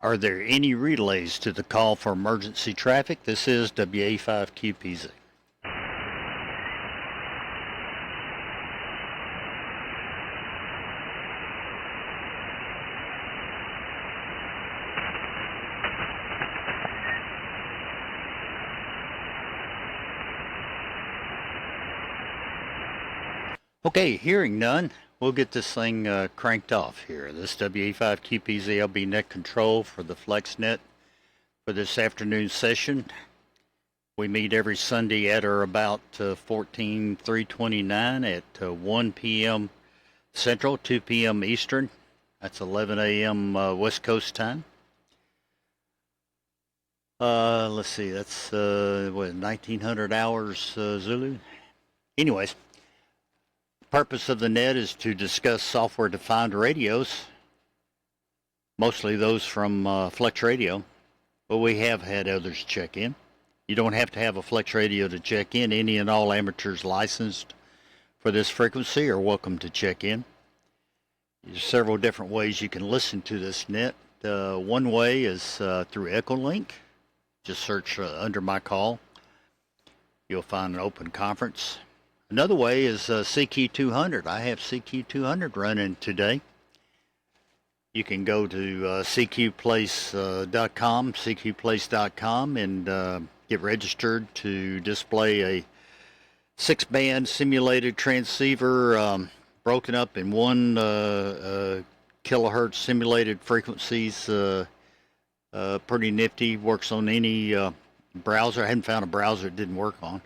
Are there any relays to the call for emergency traffic? This is WA5QPZ. Okay, hearing none, we'll get this thing cranked off here. This WA5QPZ, I'll be net control for the FlexNet for this afternoon session. We meet every Sunday at or about 14329 at 1 p.m. Central, 2 p.m. Eastern. That's 11 a.m. West Coast time. Let's see, that's 1900 hours Zulu. Anyways. Purpose of the net is to discuss software-defined radios, mostly those from Flex Radio, but we have had others check in. You don't have to have a Flex Radio to check in. Any and all amateurs licensed for this frequency are welcome to check in. There's several different ways you can listen to this net. One way is through EchoLink. Just search under my call. You'll find an open conference. Another way is CQ200. I have CQ200 running today. You can go to cqplace.com, and get registered to display a 6-band simulated transceiver broken up in 1 kilohertz simulated frequencies. Pretty nifty. Works on any browser. I hadn't found a browser it didn't work on.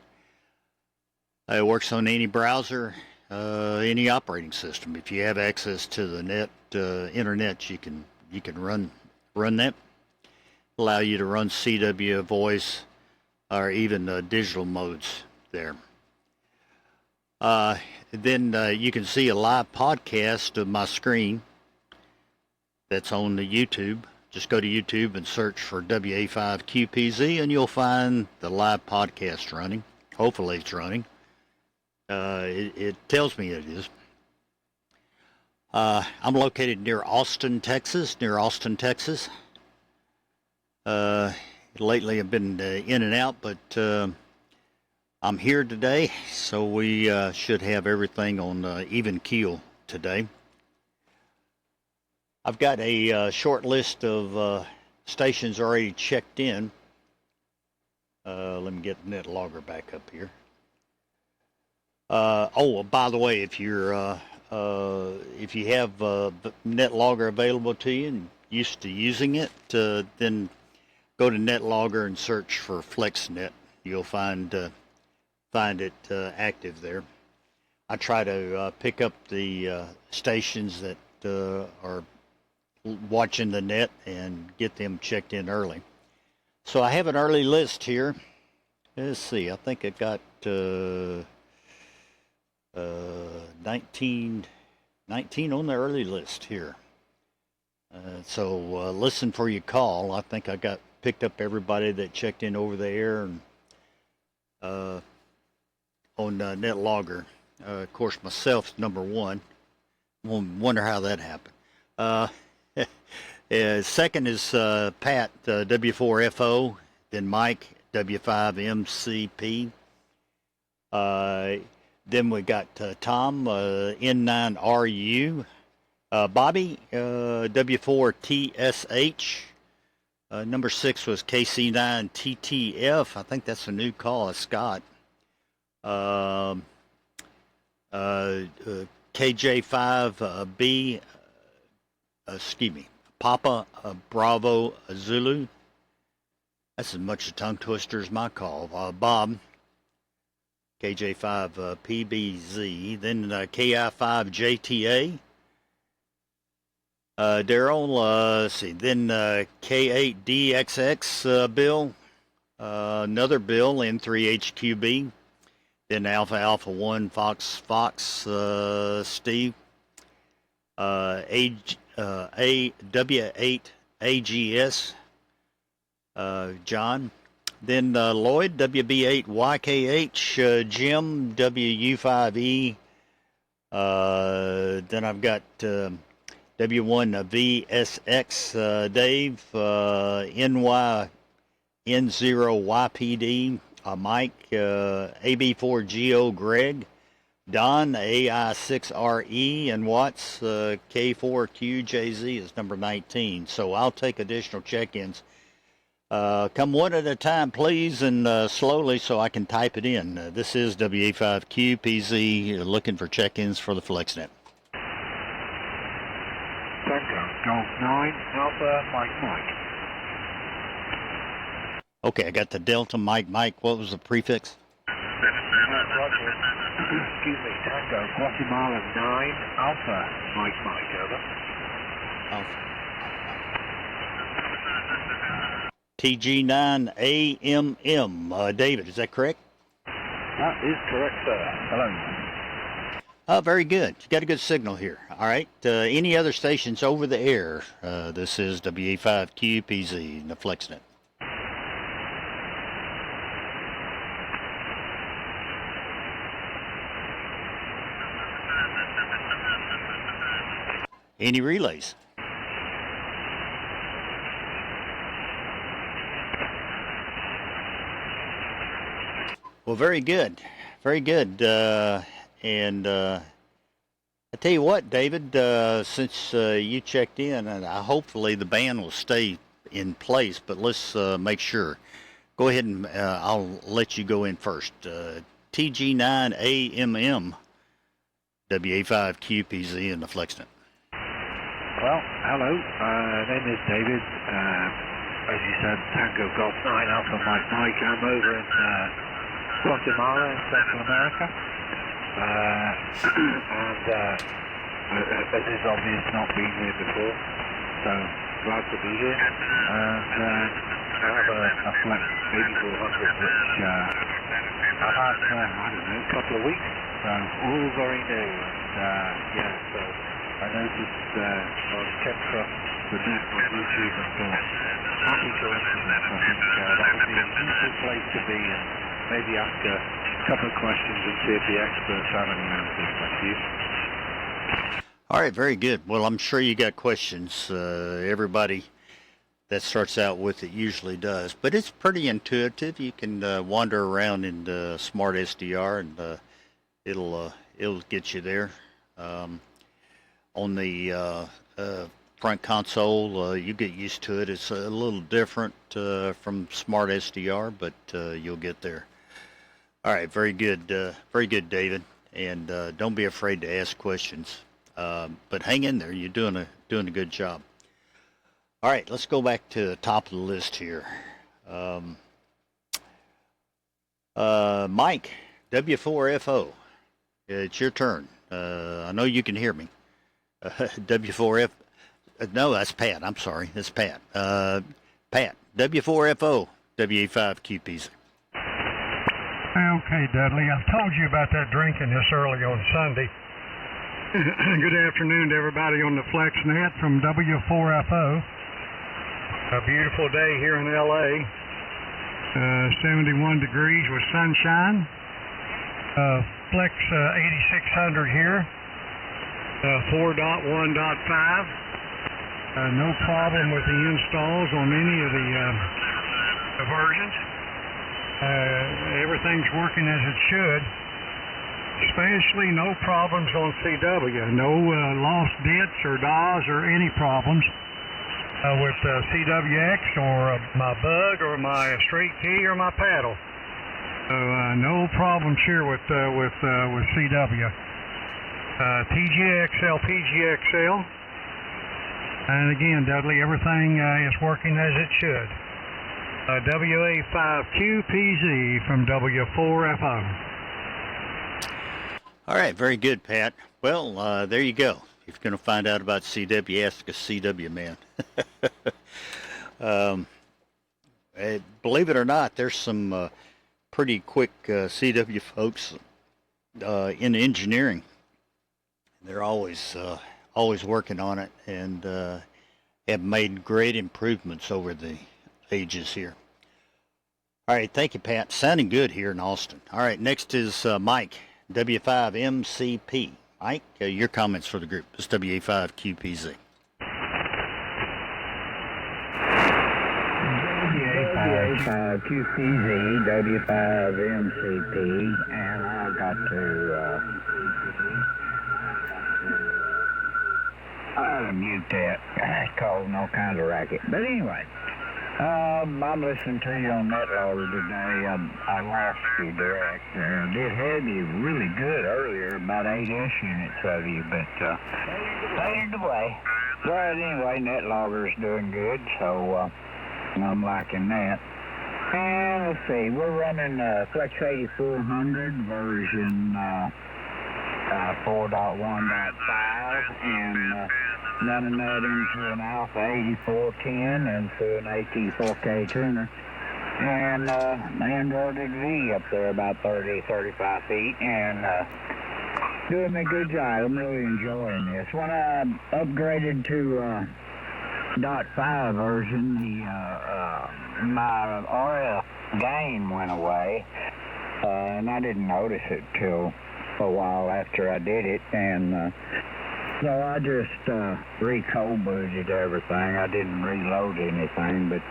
It works on any browser, any operating system. If you have access to the net, internet, you can run that. Allow you to run CW, voice, or even digital modes there. Then you can see a live podcast of my screen that's on the YouTube. Just go to YouTube and search for WA5QPZ, and you'll find the live podcast running. Hopefully it's running. It tells me it is. I'm located near Austin, Texas. Lately I've been in and out, but I'm here today, so we should have everything on even keel today. I've got a short list of stations already checked in. Let me get Net Logger back up here. By the way, if you have Net Logger available to you and used to using it, then go to Net Logger and search for FlexNet. You'll find it active there. I try to pick up the stations that are watching the net and get them checked in early. So I have an early list here. Let's see. I think I got 19 on the early list here. So listen for your call. I think I got picked up everybody that checked in over there and on Net Logger. Of course, myself's number one. Wonder how that happened. Second is Pat, W4FO, then Mike, W5MCP. Then we got Tom, N9RU, Bobby, W4TSH. Number 6 was KC9TTF. I think that's a new call of Scott. KJ5B, Papa Bravo Zulu. That's as much a tongue twister as my call. Bob, KJ5PBZ, then KI5JTA. Daryl, let's see, then K8DXX Bill, another Bill, N3HQB, then Alpha 1 Fox Steve, W8AGS John, then Lloyd, WB8YKH Jim, WU5E, then I've got W1VSX, Dave, NYN0YPD, Mike, AB4GO, Greg, Don, AI6RE, and Watts, K4QJZ is number 19. So I'll take additional check-ins. Come one at a time, please, and slowly so I can type it in. This is WA5QPZ looking for check-ins for the FlexNet. Tango, Golf 9, Alpha, Mike. Okay, I got the Delta, Mike. What was the prefix? Roger. Excuse me, Tango, Guatemala 9, Alpha, Mike, over. Alpha. TG9AMM, David, is that correct? That is correct, sir. Hello. Very good. You got a good signal here. All right. Any other stations over the air? This is WA5QPZ, the FlexNet. Any relays? Well, very good. Very good. And I tell you what, David, since you checked in, and hopefully the band will stay in place, but let's make sure. Go ahead and I'll let you go in first. TG9AMM, WA5QPZ, and the FlexNet. Well, hello. Name is David. As you said, Tango Golf 9 Alpha Mike. I'm over in Guatemala in Central America. And as is obvious, not been here before. So glad to be here. And I have a Flex 8400 which I've had for, I don't know, a couple of weeks. So all very new. And yeah, so I noticed on Check Trust the net on YouTube and thought, happy coincidence. I think that would be a useful place to be and maybe ask a couple of questions and see if the experts have any answers. Thank you. All right, very good. Well, I'm sure you got questions. Everybody that starts out with it usually does, but it's pretty intuitive. You can wander around in the Smart SDR and it'll get you there. On the front console, you get used to it. It's a little different from Smart SDR, but you'll get there. All right, very good, David. And don't be afraid to ask questions. But hang in there. You're doing a good job. All right, let's go back to the top of the list here. Mike, W4FO. It's your turn. I know you can hear me. W4F. No, that's Pat. I'm sorry. That's Pat. Pat, W4FO, WA5QPZ. Okay, Dudley. I told you about that drinking this early on Sunday. Good afternoon to everybody on the FlexNet from W4FO. A beautiful day here in LA. 71 degrees with sunshine. Flex 8600 here. 4.1.5. No problem with the installs on any of the versions. Everything's working as it should. Especially no problems on CW. No lost bits or DAWs or any problems with CWX or my bug or my straight key or my paddle. So no problems here with CW. TGXL, PGXL. And again, Dudley, everything is working as it should. WA5QPZ from W4FO. All right, very good, Pat. Well, there you go. If you're going to find out about CW, ask a CW man. Believe it or not, there's some pretty quick CW folks in engineering. They're always working on it and have made great improvements over the ages here. All right, thank you, Pat. Sounding good here in Austin. All right, next is Mike, W5MCP. Mike, your comments for the group. It's WA5QPZ. WA5QPZ, W5MCP, and I got to mute that. It's causing all kinds of racket. But anyway, I'm listening to you on NetLogger today. I lost you direct. Did have you really good earlier, about 8-ish units of you, but faded away. But anyway, NetLogger's doing good, so I'm liking that. And let's see, we're running Flex 8400 version 4.1.5 and running that into an Alpha 8410 and through an AT4K tuner. And Androided V up there about 30-35 feet and doing a good job. I'm really enjoying this. When I upgraded to .5 version, my RF gain went away, and I didn't notice it till a while after I did it, and so I just re-cold booted everything. I didn't reload anything, but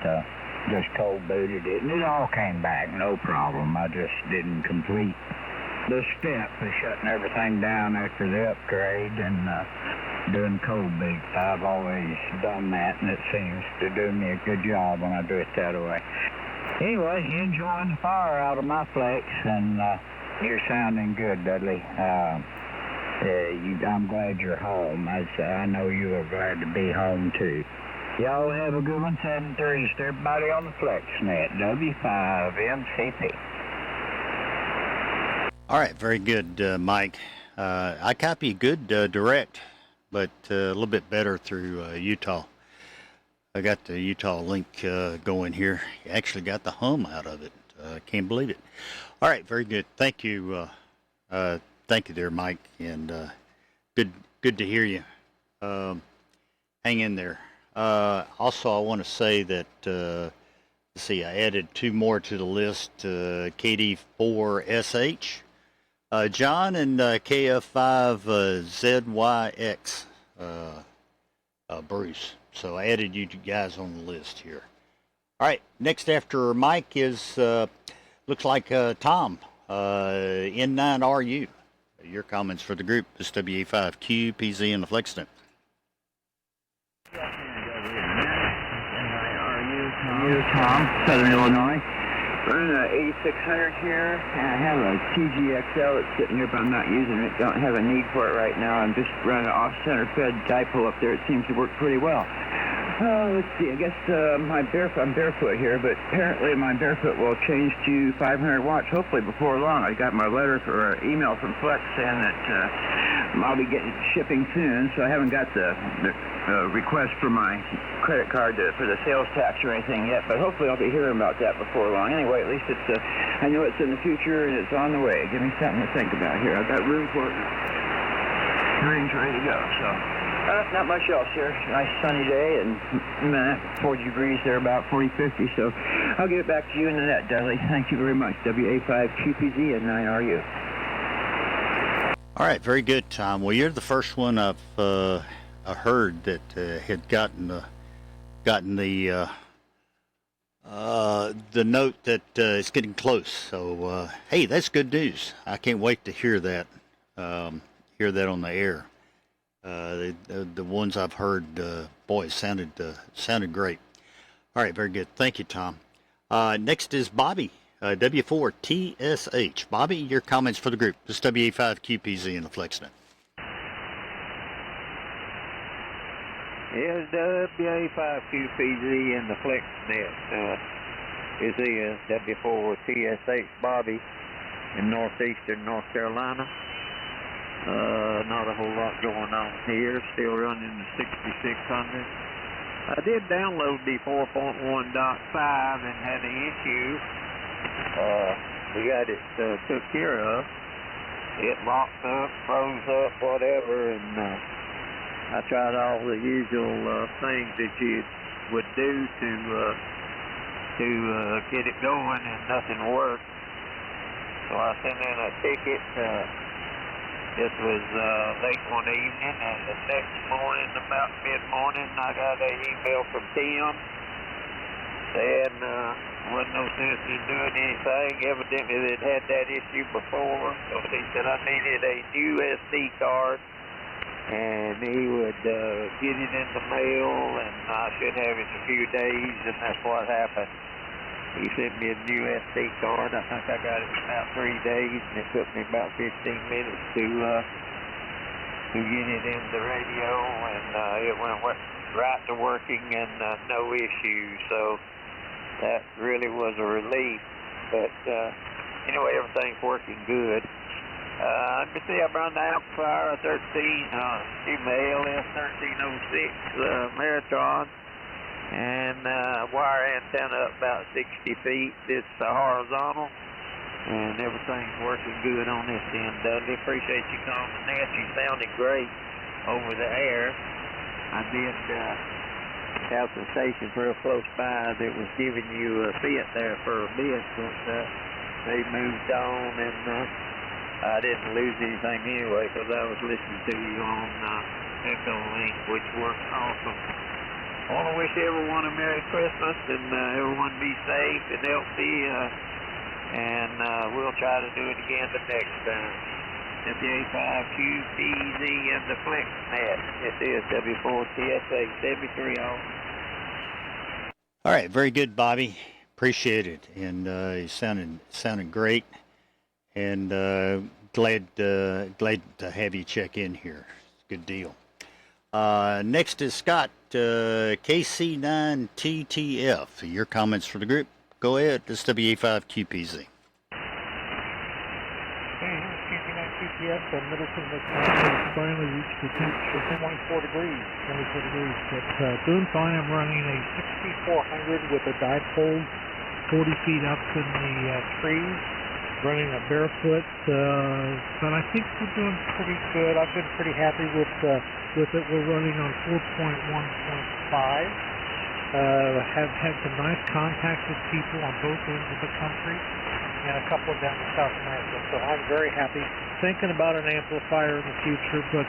just cold booted it, and it all came back, no problem. I just didn't complete the step of shutting everything down after the upgrade and doing cold boot. I've always done that, and it seems to do me a good job when I do it that way. Anyway, enjoying the fire out of my Flex, and you're sounding good, Dudley. I'm glad you're home. I know you are glad to be home, too. Y'all have a good one. 7-3 to everybody on the FlexNet, W5MCP. All right, very good, Mike. I copy good direct, but a little bit better through Utah. I got the Utah link going here. You actually got the hum out of it. Can't believe it. All right, very good. Thank you. Thank you there, Mike, and good to hear you. Hang in there. Also, I want to say that, let's see, I added 2 more to the list, KD4SH, John, and KF5ZYX, Bruce. So I added you guys on the list here. All right, next after Mike is, looks like Tom, N9RU. Your comments for the group, SWA5Q, PZ, and the FlexNet. Tom, Southern Illinois. Running an 8600 here, and I have a TGXL that's sitting here, but I'm not using it. Don't have a need for it right now. I'm just running an off-center fed dipole up there. It seems to work pretty well. Let's see, I guess I'm barefoot here, but apparently my barefoot will change to 500 watts, hopefully before long. I got my letter or email from Flex saying that I'll be getting shipping soon, so I haven't got the request for my credit card for the sales tax or anything yet, but hopefully I'll be hearing about that before long. Anyway, at least it's I know it's in the future and it's on the way. Give me something to think about here. I've got room for it. Everything's ready to go, so. Not much else here. Nice sunny day and 40 degrees there, about 40-50. So I'll give it back to you in the net, Dudley. Thank you very much. WA5QPZ and 9RU. All right, very good, Tom. Well, you're the first one I've heard that had gotten the note that it's getting close. So hey, that's good news. I can't wait to hear that on the air. The ones I've heard, boy, it sounded great. All right, very good. Thank you, Tom. Next is Bobby, W4TSH. Bobby, your comments for the group. This is WA5QPZ and the FlexNet. Yes, WA5QPZ and the FlexNet. Is the W4TSH Bobby in northeastern North Carolina. Not a whole lot going on here. Still running the 6600. I did download the 4.1.5 and had an issue. We got it took care of. It locked up, froze up, whatever, and I tried all the usual things that you would do to get it going, and nothing worked. So I sent in a ticket. This was late one evening, and the next morning, about mid-morning, I got an email from Tim saying wasn't no sense in doing anything. Evidently they'd had that issue before. So he said I needed a new SD card, and he would get it in the mail, and I should have it in a few days, and that's what happened. He sent me a new SD card. I think I got it in about 3 days, and it took me about 15 minutes to get it in the radio, and it went right to working and no issues. So that really was a relief. But anyway, everything's working good. Let me see, I run the amplifier, a ALS 1306 Marathon, and wire antenna up about 60 feet. It's horizontal, and everything's working good on this end, Dudley. Appreciate you calling. Nancy sounded great over the air. I did have some stations real close by that was giving you a fit there for a bit, but they moved on, and I didn't lose anything anyway because I was listening to you on EchoLink, which works awesome. I want to wish everyone a Merry Christmas, and everyone be safe and healthy, and we'll try to do it again the next time. WA5QPZ and the FlexNet. This is W4TSA 73 on. All right, very good, Bobby. Appreciate it, and you sounded great, and glad to have you check in here. Good deal. Next is Scott, KC9TTF. Your comments for the group. Go ahead. This is WA5QPZ. KC9TTF from Middleton, Wisconsin, has finally reached the temperature of 24 degrees. But doing fine. I'm running a 6400 with a dipole 40 feet up in the trees, running a barefoot, but I think we're doing pretty good. I've been pretty happy with it. We're running on 4.1.5. Have had some nice contacts with people on both ends of the country and a couple down in South America. So I'm very happy. Thinking about an amplifier in the future, but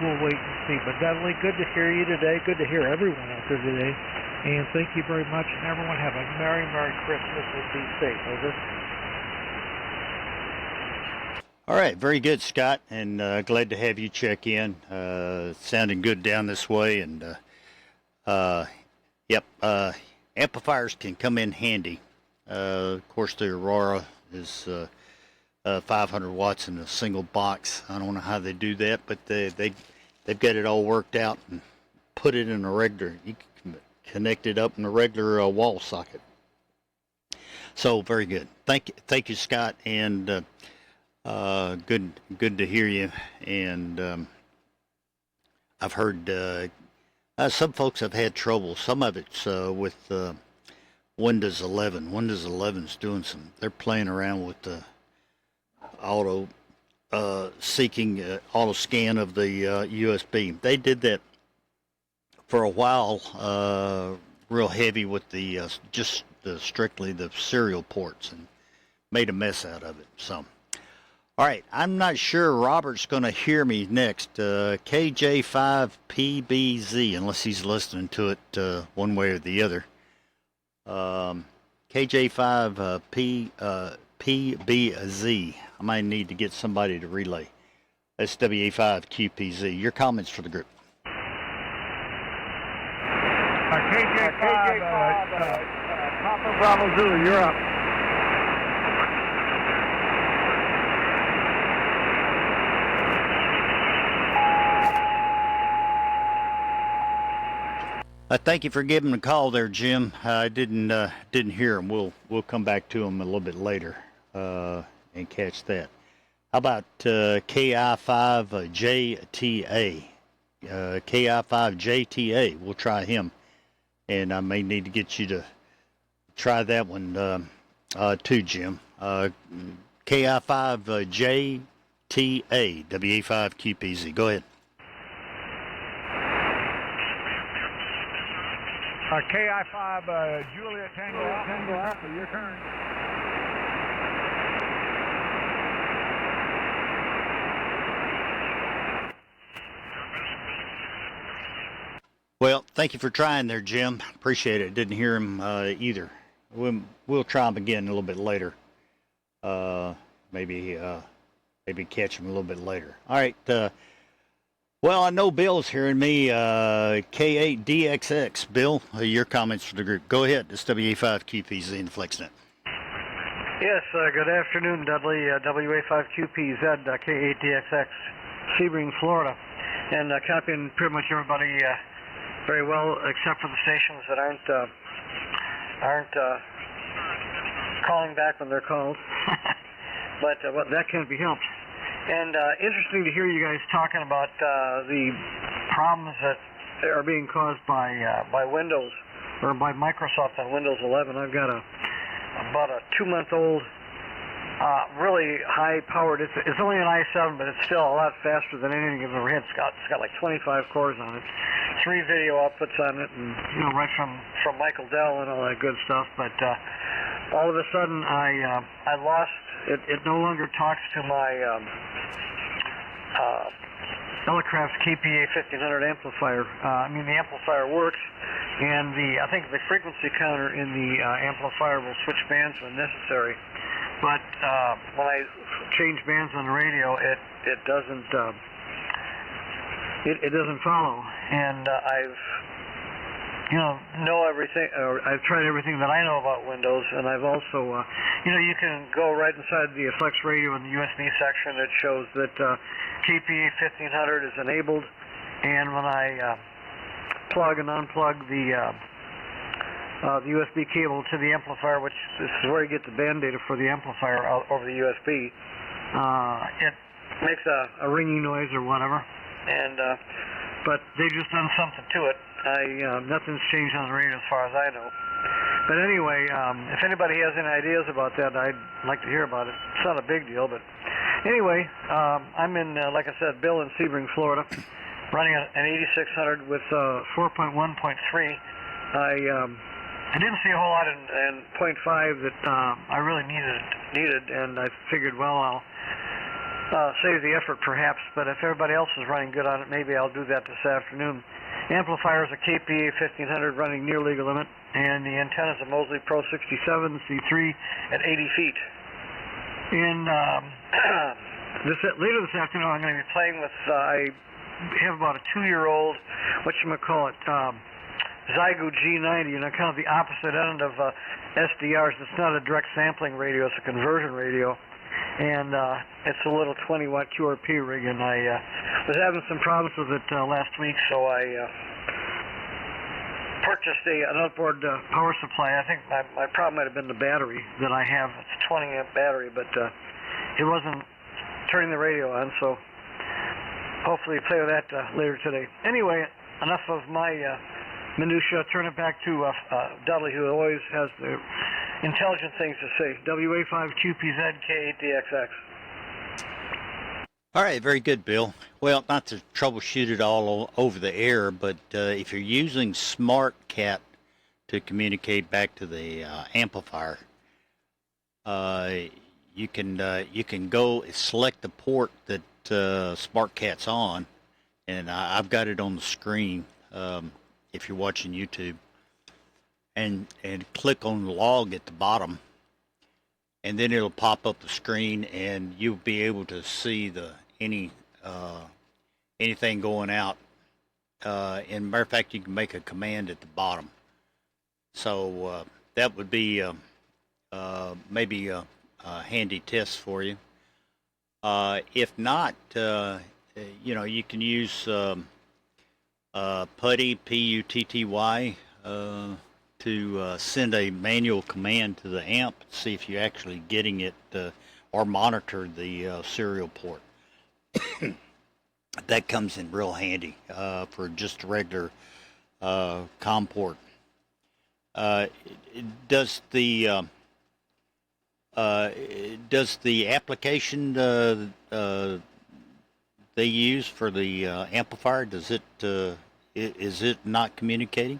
we'll wait and see. But Dudley, good to hear you today. Good to hear everyone out there today. And thank you very much. And everyone have a Merry, Merry Christmas and be safe. Over. All right, very good, Scott, and glad to have you check in. Sounding good down this way, and amplifiers can come in handy. Of course, the Aurora is 500 watts in a single box. I don't know how they do that, but they've got it all worked out and put it in a regular. You can connect it up in a regular wall socket. So very good. Thank you, Scott, and. Good to hear you, and I've heard some folks have had trouble. Some of it's with Windows 11. Windows 11's doing some. They're playing around with the auto scan of the USB. They did that for a while, real heavy with the strictly the serial ports, and made a mess out of it. So. All right, I'm not sure Robert's going to hear me next. KJ5PBZ, unless he's listening to it one way or the other. KJ5PBZ. I might need to get somebody to relay. That's WA5QPZ. Your comments for the group. KJ5, Papa Bravo Zulu, you're up. Thank you for giving a call there, Jim. I didn't hear him. We'll come back to him a little bit later and catch that. How about KI5JTA? KI5JTA. We'll try him, and I may need to get you to try that one too, Jim. KI5JTA, WA5QPZ. Go ahead. KI5 Juliet Tango Alpha, your turn. Well, thank you for trying there, Jim. Appreciate it. Didn't hear him either. we'll try him again a little bit later. Maybe catch him a little bit later. All right. Well, I know Bill's hearing me. K8DXX. Bill, your comments for the group. Go ahead. It's WA5QPZ in FlexNet. Yes, good afternoon, Dudley. WA5QPZ, K8DXX, Sebring, Florida. And copying pretty much everybody very well, except for the stations that aren't calling back when they're called. But that can't be helped. And interesting to hear you guys talking about the problems that are being caused by Windows or by Microsoft on Windows 11. I've got about a 2-month-old, really high-powered. It's only an i7, but it's still a lot faster than anything I've ever had. It's got like 25 cores on it, 3 video outputs on it, and right from Michael Dell and all that good stuff. But all of a sudden, I lost. It no longer talks to my Elecraft's KPA 1500 amplifier. The amplifier works, and I think the frequency counter in the amplifier will switch bands when necessary. But when I change bands on the radio, it doesn't it doesn't follow. And I've know everything, or I've tried everything that I know about Windows, and I've also, you can go right inside the Flex Radio in the USB section. It shows that KPA 1500 is enabled, and when I plug and unplug the USB cable to the amplifier, which this is where you get the band data for the amplifier over the USB, it makes a ringing noise or whatever, and but they've just done something to it. Nothing's changed on the radio as far as I know. But anyway, if anybody has any ideas about that, I'd like to hear about it. It's not a big deal, but anyway, I'm in, like I said, Bill in Sebring, Florida, running an 8600 with 4.1.3. I didn't see a whole lot in 0.5 that I really needed, and I figured, well, I'll save the effort perhaps, but if everybody else is running good on it, maybe I'll do that this afternoon. Amplifiers are KPA 1500 running near legal limit, and the antennas are Mosley Pro 67 C3 at 80 feet. And later this afternoon, I'm going to be playing with, I have about a 2-year-old, Zygo G90, kind of the opposite end of SDRs. It's not a direct sampling radio, it's a conversion radio. And it's a little 20-watt QRP rig, and I was having some problems with it last week, so I purchased an outboard power supply. I think my problem might have been the battery that I have. It's a 20-amp battery, but it wasn't turning the radio on, so hopefully play with that later today. Anyway, enough of my minutia. Turn it back to Dudley, who always has the intelligent things to say. WA5QPZ K8DXX. All right, very good, Bill. Well, not to troubleshoot it all over the air, but if you're using SmartCat to communicate back to the amplifier, you can go select the port that SmartCat's on, and I've got it on the screen if you're watching YouTube. And click on log at the bottom, and then it'll pop up the screen, and you'll be able to see anything going out. And matter of fact, you can make a command at the bottom. So that would be maybe a handy test for you. If not, you can use Putty, P-U-T-T-Y, to send a manual command to the amp, see if you're actually getting it, or monitor the serial port. That comes in real handy for just a regular COM port. Does the application they use for the amplifier, is it not communicating?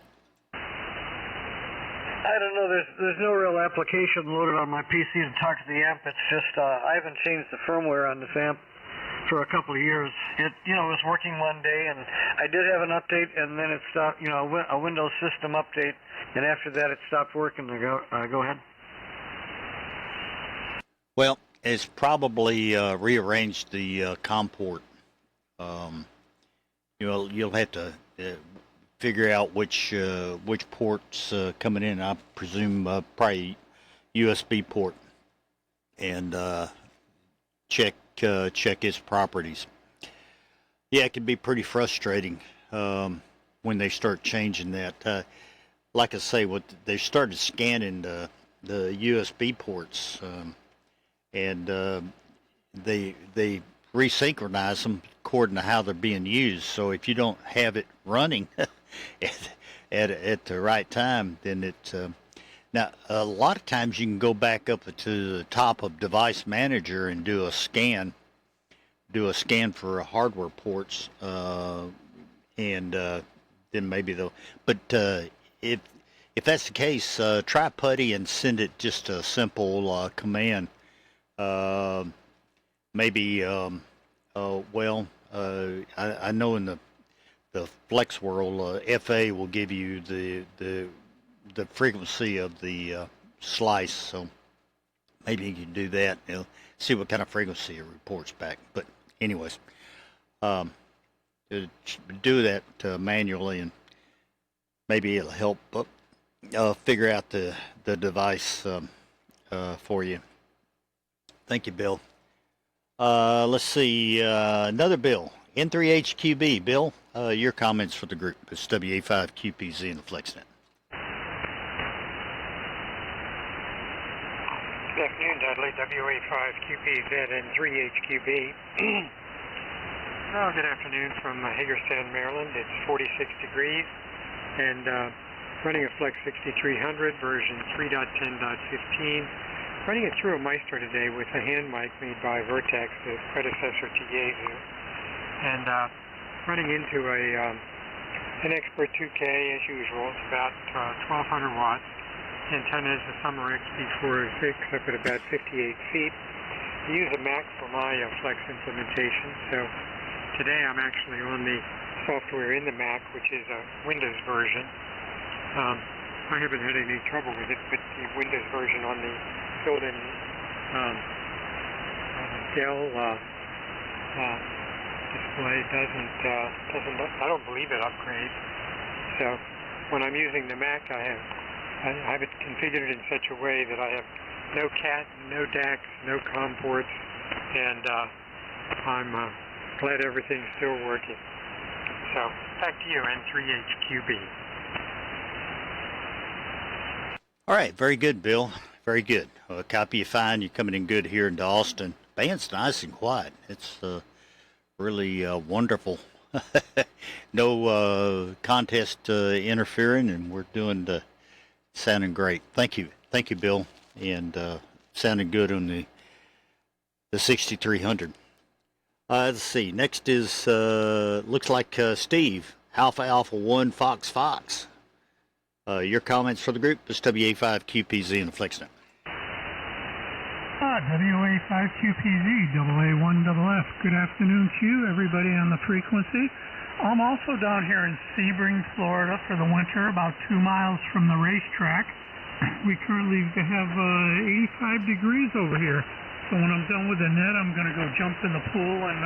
I don't know. There's no real application loaded on my PC to talk to the amp. It's just I haven't changed the firmware on this amp for a couple of years. It, was working one day, and I did have an update, and then it stopped. A Windows system update, and after that, it stopped working. Go ahead. Well, it's probably rearranged the COM port. You'll have to figure out which ports coming in. I presume probably USB port, and check its properties. Yeah, it can be pretty frustrating when they start changing that. Like I say, they started scanning the USB ports, and they resynchronize them according to how they're being used. So if you don't have it running at the right time, then it's now a lot of times you can go back up to the top of Device Manager and do a scan for hardware ports, and then maybe they'll. But if that's the case, try PuTTY and send it just a simple command. Maybe I know in the Flex world, FA will give you the frequency of the slice, so maybe you can do that. See what kind of frequency it reports back. But anyways, do that manually, and maybe it'll help figure out the device for you. Thank you, Bill. Let's see, another Bill, N3HQB. Bill, your comments for the group. It's WA5QPZ and the FlexNet. Good afternoon, Dudley. WA5QPZ and 3HQB. Good afternoon from Hagerstown, Maryland. It's 46 degrees and running a Flex 6300 version 3.10.15. Running it through a Maestro today with a hand mic made by Vertex, the predecessor to Yaesu, and running into an Expert 2K as usual. It's about 1200 watts. Antenna is a Summer XP406 up at about 58 feet. I use a Mac for my Flex implementation, so today I'm actually on the software in the Mac, which is a Windows version. I haven't had any trouble with it, but the Windows version on the built-in Dell display doesn't. I don't believe it upgrades. So when I'm using the Mac, I have it configured in such a way that I have no CAT, no DAC, no COM ports, and I'm glad everything's still working. So back to you, N3HQB. All right, very good, Bill. Very good. Copy you fine. You're coming in good here into Austin. Band's nice and quiet. It's really wonderful. No contest interfering, and we're doing sounding great. Thank you, Bill, and sounding good on the 6300. Let's see. Next is looks like Steve, Alpha 1 Fox. Your comments for the group is WA5QPZ and the FlexNet. WA5QPZ, AA1FF. Good afternoon to you, everybody on the frequency. I'm also down here in Sebring, Florida for the winter, about 2 miles from the racetrack. We currently have 85 degrees over here. So when I'm done with the net, I'm going to go jump in the pool and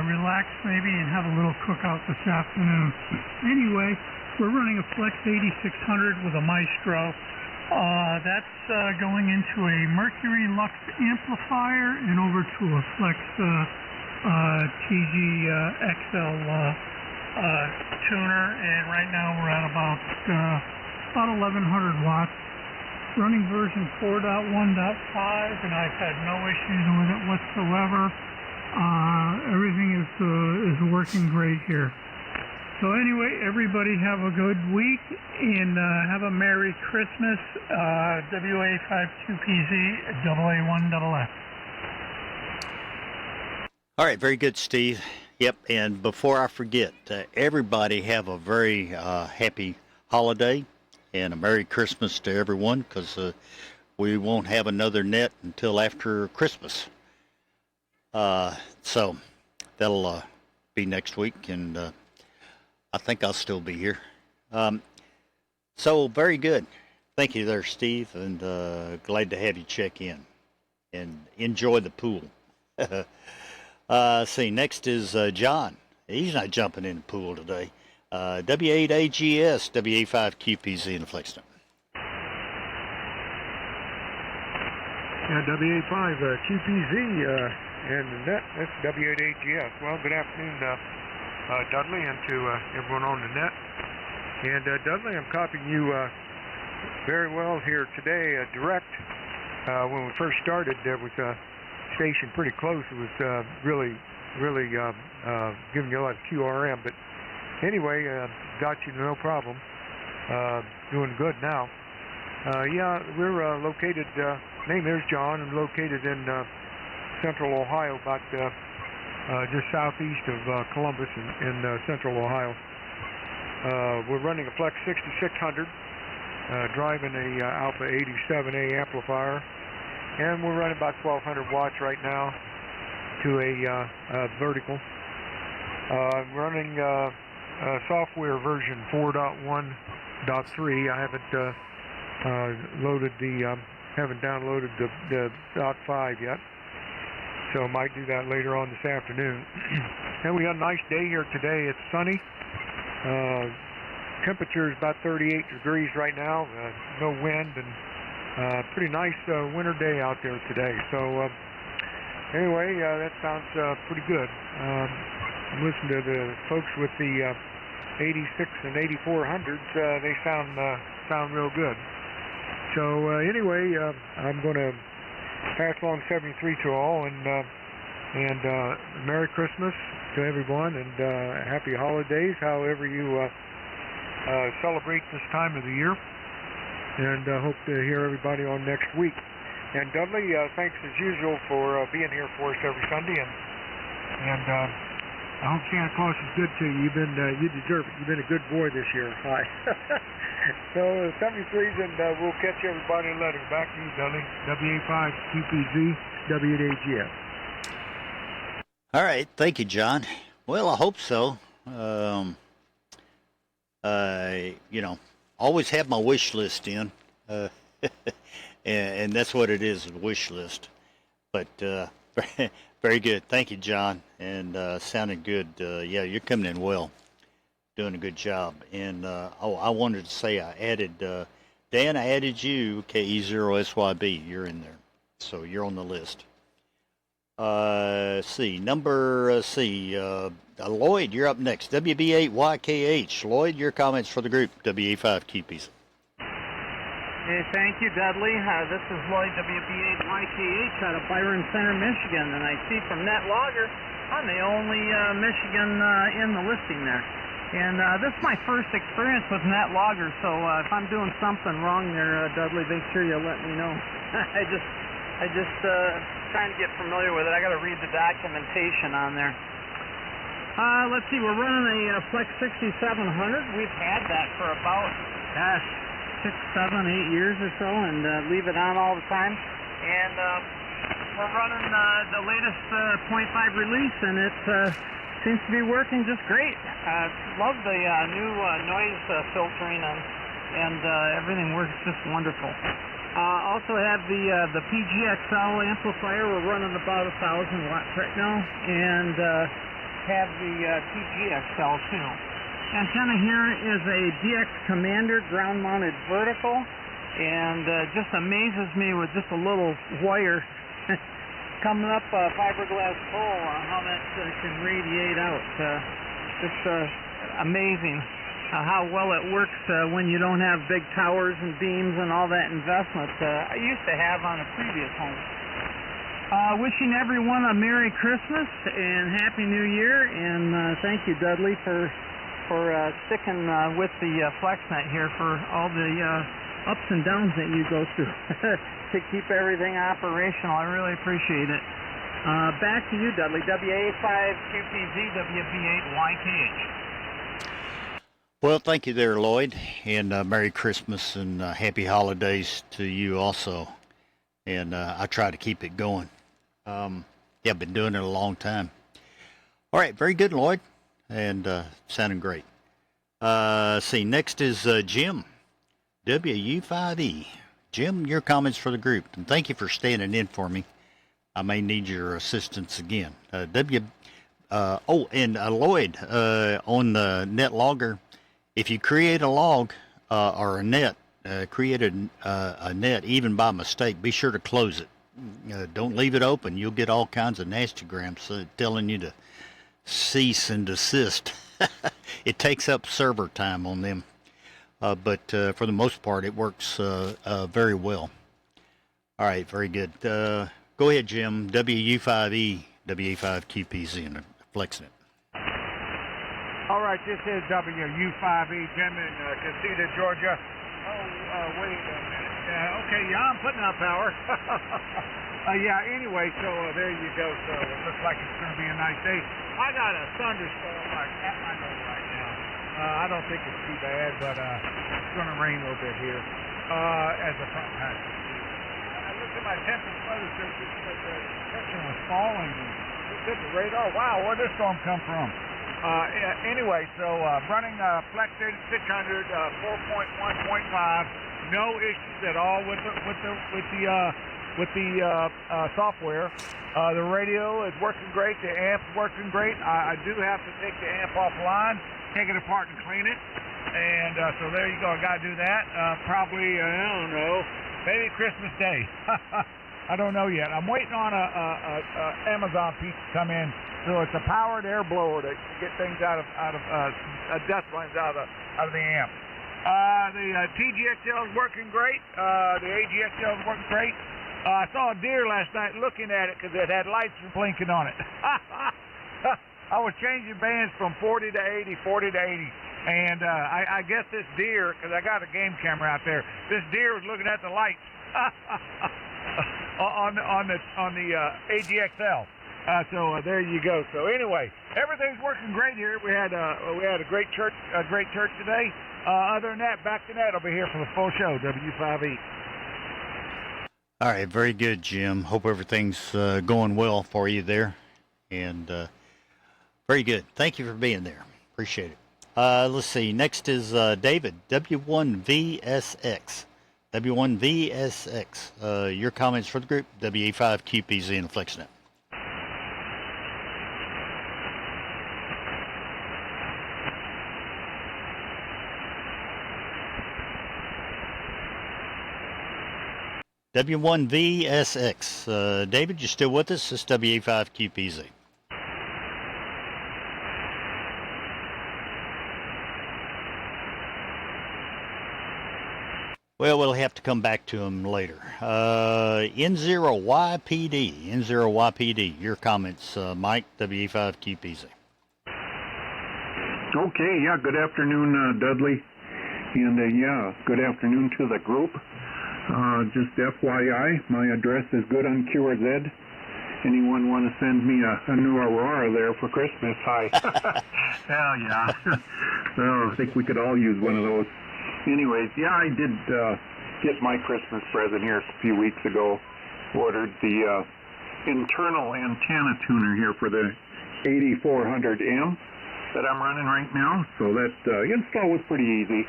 relax maybe and have a little cookout this afternoon. Anyway, we're running a Flex 8600 with a Maestro. That's going into a Mercury Lux amplifier and over to a Flex TG XL tuner, and right now we're at about 1100 watts. Running version 4.1.5, and I've had no issues with it whatsoever. Everything is working great here. So anyway, everybody have a good week and have a Merry Christmas. WA5QPZ, AA1FF. All right, very good, Steve. Yep, and before I forget, everybody have a very happy holiday and a Merry Christmas to everyone, because we won't have another net until after Christmas. So that'll be next week, and I think I'll still be here. So very good. Thank you there, Steve, and glad to have you check in and enjoy the pool. See, next is John. He's not jumping in the pool today. W8AGS, W85QPZ in the Flexstone. Yeah, W85 QPZ and net, that's W8AGS. Well, good afternoon, Dudley, and to everyone on the net. And Dudley, I'm copying you very well here today, direct. When we first started, there was a station pretty close. It was really giving you a lot of QRM, but anyway, got you no problem. Doing good now. Yeah, we're located, name is John, and located in central Ohio, about just southeast of Columbus in central Ohio. We're running a Flex 6600, driving a Alpha 87A amplifier, and we're running about 1200 watts right now to a vertical. Running software version 4.1.3. I haven't haven't downloaded the .5 yet, so might do that later on this afternoon. And we got a nice day here today. It's sunny. Temperature is about 38 degrees right now. No wind, and pretty nice winter day out there today. So anyway, that sounds pretty good. I'm listening to the folks with the 86 and 8400s. They sound real good. So anyway, I'm going to pass along 73 to all, and Merry Christmas to everyone, and Happy Holidays, however you celebrate this time of the year. And hope to hear everybody on next week. And Dudley, thanks as usual for being here for us every Sunday, and I hope Santa Claus is good to you. You deserve it. You've been a good boy this year. Hi. So 73s, and we'll catch everybody later. Back to you, Dudley. W85 QPZ, W8AGS. All right, thank you, John. Well, I hope so. Always have my wish list in, and that's what it is, a wish list. But very good. Thank you, John, and sounded good. Yeah, you're coming in well, doing a good job. And I wanted to say I added, Dan, I added you, KE0SYB. You're in there, so you're on the list. Lloyd, you're up next. WB8YKH. Lloyd, your comments for the group, WA5QPs. Hey, thank you, Dudley. This is Lloyd, WB8YKH, out of Byron Center, Michigan, and I see from NetLogger, I'm the only Michigan in the listing there. And this is my first experience with NetLogger, so if I'm doing something wrong there, Dudley, make sure you let me know. I just trying to get familiar with it. I got to read the documentation on there. Let's see, we're running a Flex 6700. We've had that for about, 6, 7, 8 years or so, and leave it on all the time. And we're running the latest 0.5 release, and it seems to be working just great. Love the new noise filtering, and everything works just wonderful. Also have the PGXL amplifier. We're running about 1,000 watts right now, and have the TGXL too. Antenna here is a DX Commander ground-mounted vertical, and just amazes me with just a little wire coming up a fiberglass pole, how that can radiate out. Just amazing how well it works when you don't have big towers and beams and all that investment I used to have on a previous home. Wishing everyone a Merry Christmas and Happy New Year, and thank you, Dudley, for sticking with the FlexNet here for all the ups and downs that you go through to keep everything operational. I really appreciate it. Back to you, Dudley. WA5QPZ, WB8YKH. Well, thank you there, Lloyd, and Merry Christmas and Happy Holidays to you also. And I try to keep it going. Yeah, I've been doing it a long time. All right, very good, Lloyd, and sounding great. See, next is Jim, WU5E. Jim, your comments for the group, and thank you for standing in for me. I may need your assistance again. Lloyd, on the net logger, if you create a log or a net, create a net even by mistake, be sure to close it. Don't leave it open. You'll get all kinds of nasty grams telling you to cease and desist. It takes up server time on them. But for the most part, it works very well. All right, very good. Go ahead, Jim. WU5E, WA5QPZ, and flexing it. All right, this is WU5E, Jim in Casita, Georgia. Wait a minute. Okay, yeah, I'm putting out power. Anyway, so there you go. So it looks like it's going to be a nice day. I got a thunderstorm at my nose right now. I don't think it's too bad, but it's going to rain a little bit here as the front passes. I looked at my temperature, the temperature was falling. Looked at the radar. Wow, where'd this storm come from? Anyway, so running Flex 8600 4.1.5, no issues at all with the software. The radio is working great. The amp's working great. I do have to take the amp offline, take it apart and clean it. And so there you go. I got to do that. Probably, I don't know, maybe Christmas Day. I don't know yet. I'm waiting on a Amazon piece to come in. So it's a powered air blower to get things out of dust lines out of the amp. The TGXL is working great. The AGXL is working great. I saw a deer last night looking at it because it had lights blinking on it. I was changing bands from 40 to 80, 40 to 80. And I guess this deer, because I got a game camera out there, this deer was looking at the lights on the AGXL. So there you go. So anyway, everything's working great here. We had a great church today. Other than that, back to Ned. I'll be here for the full show. W5E. All right, very good, Jim. Hope everything's going well for you there, and very good. Thank you for being there. Appreciate it. Let's see. Next is David, W1VSX. W1VSX. Your comments for the group, WA5QPZ and FlexNet. W1VSX. David, you still with us? It's WA5QPZ. Well, we'll have to come back to him later. N0YPD, your comments, Mike, WA5QPZ. Okay, yeah, good afternoon, Dudley. And good afternoon to the group. Just FYI, my address is good on QRZ. Anyone want to send me a new Aurora there for Christmas? Hi. Hell yeah. So I think we could all use one of those. Anyways, yeah, I did get my Christmas present here a few weeks ago. Ordered the internal antenna tuner here for the 8400M that I'm running right now. So that install was pretty easy.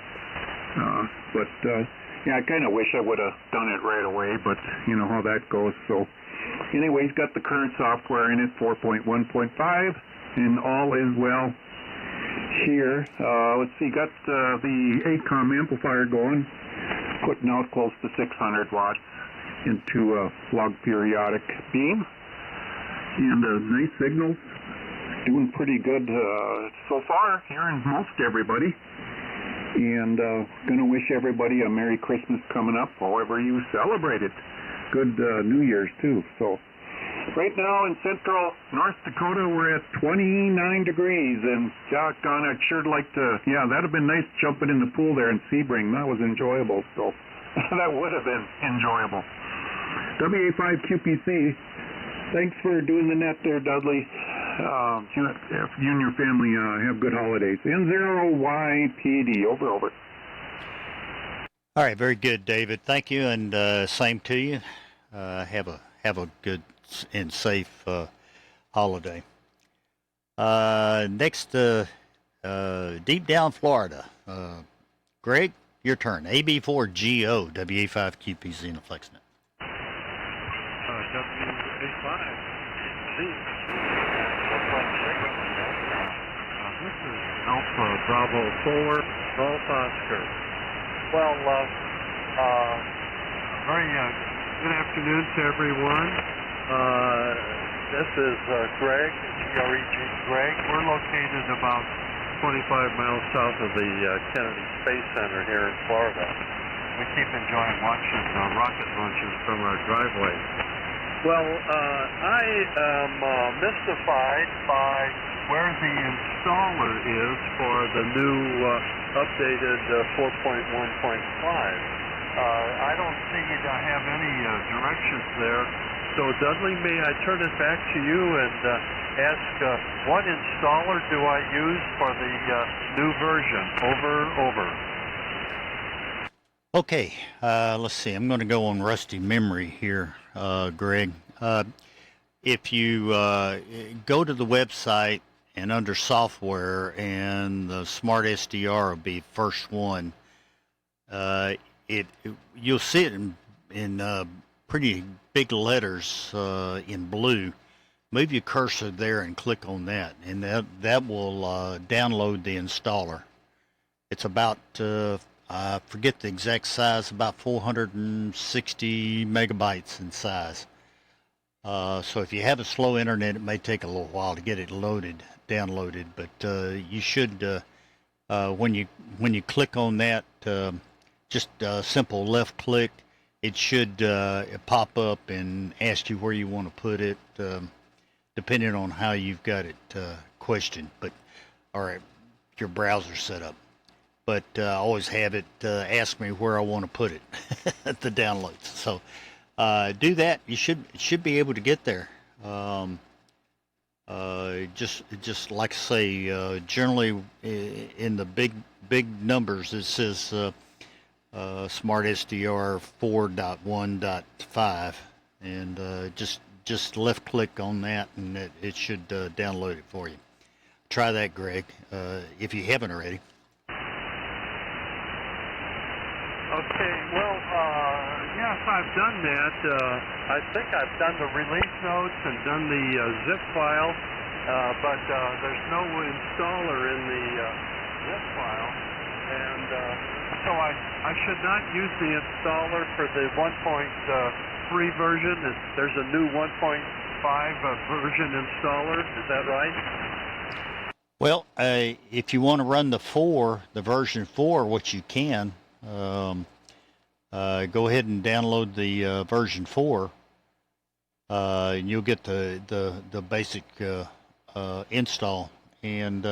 Yeah, I kind of wish I would have done it right away, but you know how that goes. So anyways, got the current software in it, 4.1.5, and all is well here. Let's see, got the ACOM amplifier going, putting out close to 600 watts into a log periodic beam. And nice signals, doing pretty good so far, hearing most everybody. And going to wish everybody a Merry Christmas coming up, however you celebrate it. Good New Year's, too. So right now in central North Dakota, we're at 29 degrees. And, doggone, I'd sure like to, yeah, that would have been nice jumping in the pool there in Sebring. That was enjoyable. So that would have been enjoyable. WA5QPC, thanks for doing the net there, Dudley. If you and your family have good holidays. N0YPD, over. All right, very good, David. Thank you, and same to you. Have a good and safe holiday. Next, deep down Florida. Greg, your turn. AB4GO, WA5QP XenoFlexNet. WA5C. This is Alpha Bravo 4, Golf Oscar. Well, very good afternoon to everyone. This is Greg, GREG Greg. We're located about 25 miles south of the Kennedy Space Center here in Florida. We keep enjoying watching rocket launches from our driveway. Well, I am mystified by where the installer is for the new updated 4.1.5. I don't see I have any directions there. So Dudley, may I turn it back to you and ask what installer do I use for the new version? Over. Okay, let's see. I'm going to go on rusty memory here, Greg. If you go to the website and under software, and the Smart SDR will be first one, you'll see it in pretty big letters in blue. Move your cursor there and click on that, and that will download the installer. It's about I forget the exact size, about 460 megabytes in size. So if you have a slow internet, it may take a little while to get it downloaded, but you should, when you click on that, just simple left click, it should pop up and ask you where you want to put it, depending on how you've got it questioned. But all right, your browser set up. But I always have it ask me where I want to put it, the downloads. So do that. You should be able to get there. Just like I say, generally in the big numbers, it says Smart SDR 4.1.5, and just left click on that, and it should download it for you. Try that, Greg, if you haven't already. Okay, well, yes, I've done that. I think I've done the release notes and done the zip file, but there's no installer in the zip file, and so I should not use the installer for the 1.3 version. There's a new 1.5 version installer, is that right? Well, if you want to run the version 4, which you can, go ahead and download the version 4, and you'll get the basic install, and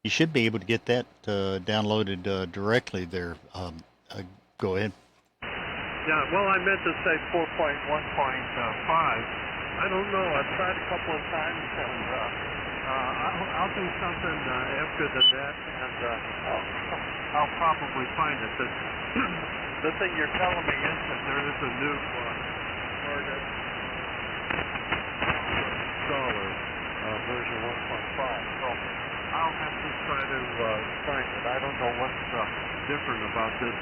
you should be able to get that downloaded directly there. Go ahead. Yeah, well, I meant to say 4.1.5. I don't know. I've tried a couple of times, and I'll do something after the net, and I'll probably find it. But the thing you're telling me is that there is a new installer, version 1.5. So I'll have to try to find it. I don't know what's different about this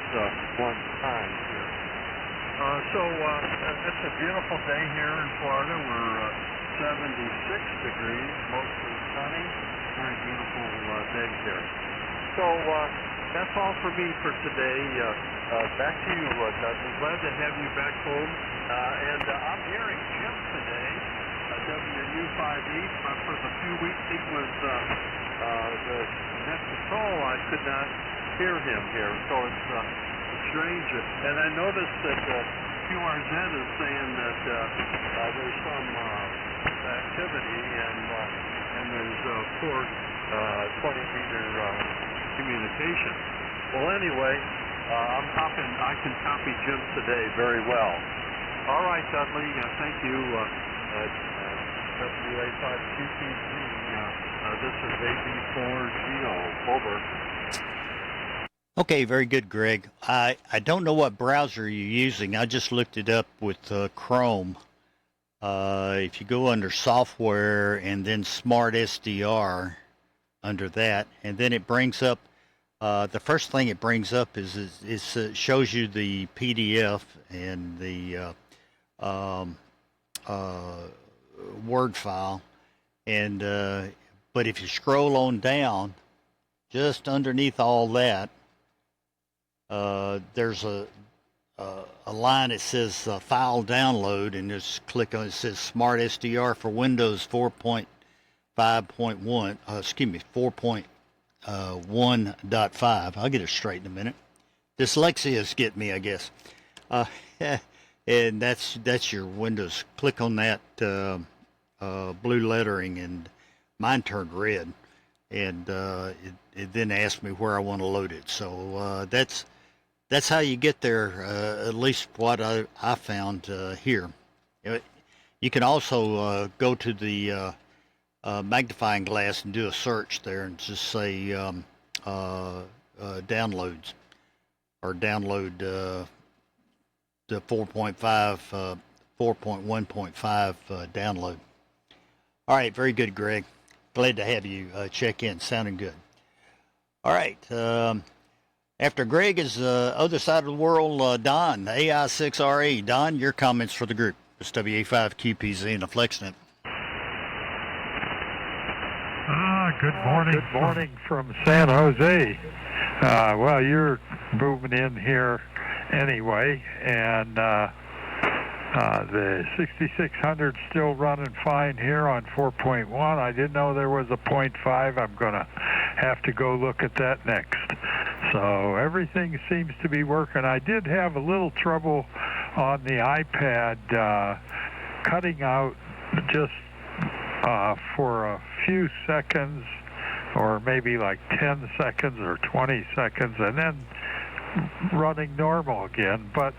one time here. It's a beautiful day here in Florida. We're 76 degrees, mostly sunny. Very beautiful day here. So that's all for me for today. Back to you, Dudley. Glad to have you back home. And I'm hearing Jim today, WU5E. For the few weeks he was the net patrol, I could not hear him here. So it's strange. And I noticed that QRZ is saying that there's some activity and there's poor 20-meter communication. Well, anyway, I can copy Jim today very well. All right, Dudley, thank you. WA5QPZ, this is AB4GO, over. Okay, very good, Greg. I don't know what browser you're using. I just looked it up with Chrome. if you go under software and then Smart SDR under that, and then it brings up, the first thing it brings up is it shows you the PDF and the Word file, and but if you scroll on down, just underneath all that, there's a line that says file download, and just click on it. It says Smart SDR for Windows 4.5.1. Excuse me, 4.1.5. I'll get it straight in a minute. Dyslexia's getting me, I guess. And that's your Windows. Click on that blue lettering, and mine turned red, and it then asked me where I want to load it. So that's how you get there, at least what I found here. You can also go to the magnifying glass and do a search there and just say downloads, or download the 4.1.5 download. All right, very good, Greg. Glad to have you check in. Sounding good. All right. After Greg is other side of the world, Don, AI6RE. Don, your comments for the group. It's WA5QPZ and the FlexNet. Good morning. Good morning from San Jose. Well, you're moving in here anyway, and the 6600 still running fine here on 4.1. I didn't know there was a 0.5. I'm going to have to go look at that next. So everything seems to be working. I did have a little trouble on the iPad cutting out just for a few seconds, or maybe like 10 seconds or 20 seconds, and then running normal again. But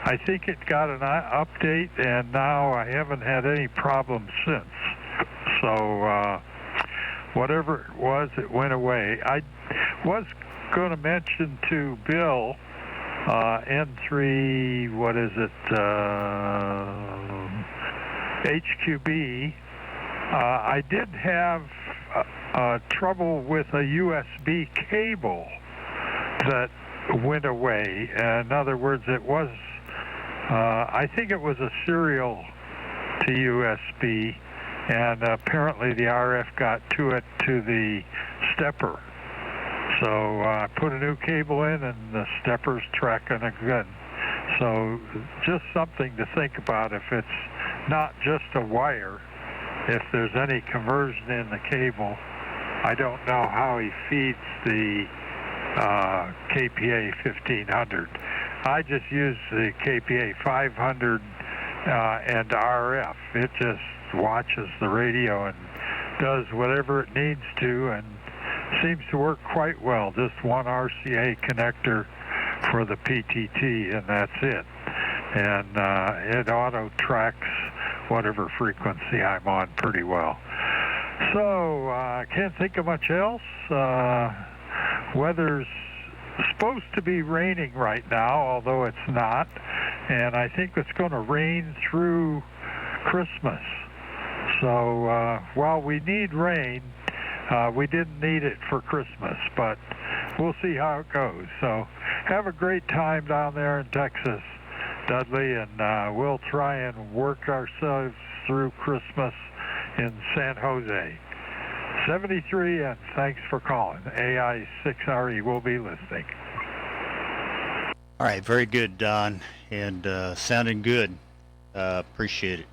I think it got an update, and now I haven't had any problems since. So whatever it was, it went away. I was going to mention to Bill N3, what is it, HQB. I did have trouble with a USB cable that went away. In other words, it was, I think it was a serial to USB, and apparently the RF got to it to the stepper. So I put a new cable in, and the stepper's tracking again. So just something to think about. If it's not just a wire, if there's any conversion in the cable, I don't know how he feeds the KPA 1500. I just use the KPA 500 and RF. It just watches the radio and does whatever it needs to, and seems to work quite well. Just one RCA connector for the PTT, and that's it. And it auto tracks whatever frequency I'm on pretty well. So I can't think of much else. Weather's supposed to be raining right now, although it's not, and I think it's going to rain through Christmas. So while we need rain, we didn't need it for Christmas, but we'll see how it goes. So have a great time down there in Texas, Dudley, and we'll try and work ourselves through Christmas in San Jose. 73, and thanks for calling. AI6RE will be listening. All right, very good, Don, and sounding good. Appreciate it.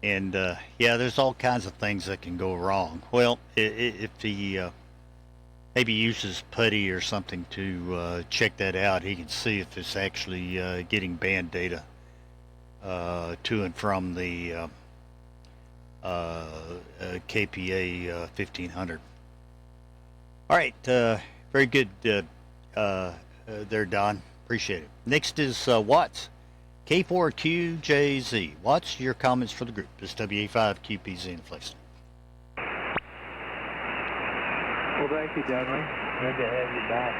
And yeah, there's all kinds of things that can go wrong. Well, if he maybe uses PuTTY or something to check that out, he can see if it's actually getting band data to and from the KPA 1500. All right, very good there, Don. Appreciate it. Next is Watts, K4QJZ. Watts, your comments for the group. This is WA5QPZ and Flex. Well, thank you, Dudley. Good to have you back.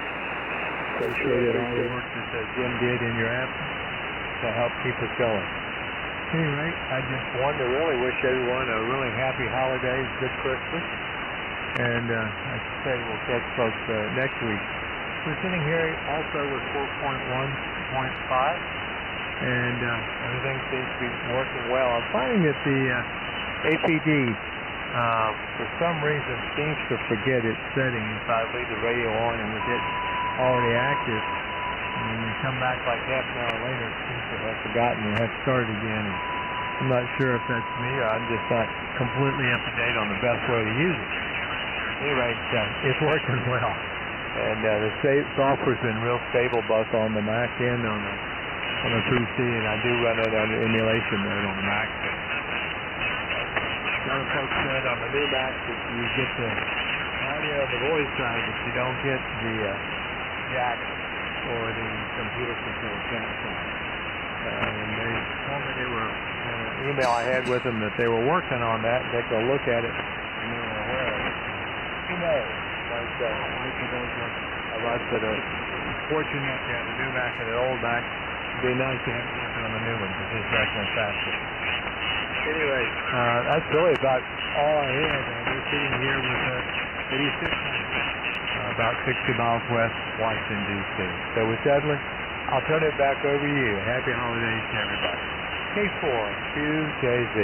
Appreciate all the work that Jim did in your absence to help keep us going. Anyway, I just wanted to really wish everyone a really happy holidays, good Christmas. And like I say, we'll catch folks next week. We're sitting here also with 4.1.5, and everything seems to be working well. I'm finding that the APD, for some reason, seems to forget its setting. If I leave the radio on and with it already active, and when you come back like half an hour later, it seems to have forgotten and have started again. And I'm not sure if that's me or I'm just not completely up to date on the best way to use it. Anyway, it's working well. And the software's been real stable both on the Mac and on the PC, and I do run it on emulation mode on the Mac. Some folks said on the new Mac that you get the audio of the voice side, but you don't get the jack or the computer control chat side. And they told me they were, email I had with them that they were working on that, and take a look at it, and they were aware of it. Who knows? Like for those of us that are fortunate to have a new Mac and an old Mac, it'd be nice to have it working on the new one, because it's definitely faster. Anyway, that's really about all I had. We're sitting here with 8600, about 60 miles west, Washington, D.C. So with Dudley, I'll turn it back over to you. Happy holidays to everybody. K4QJZ.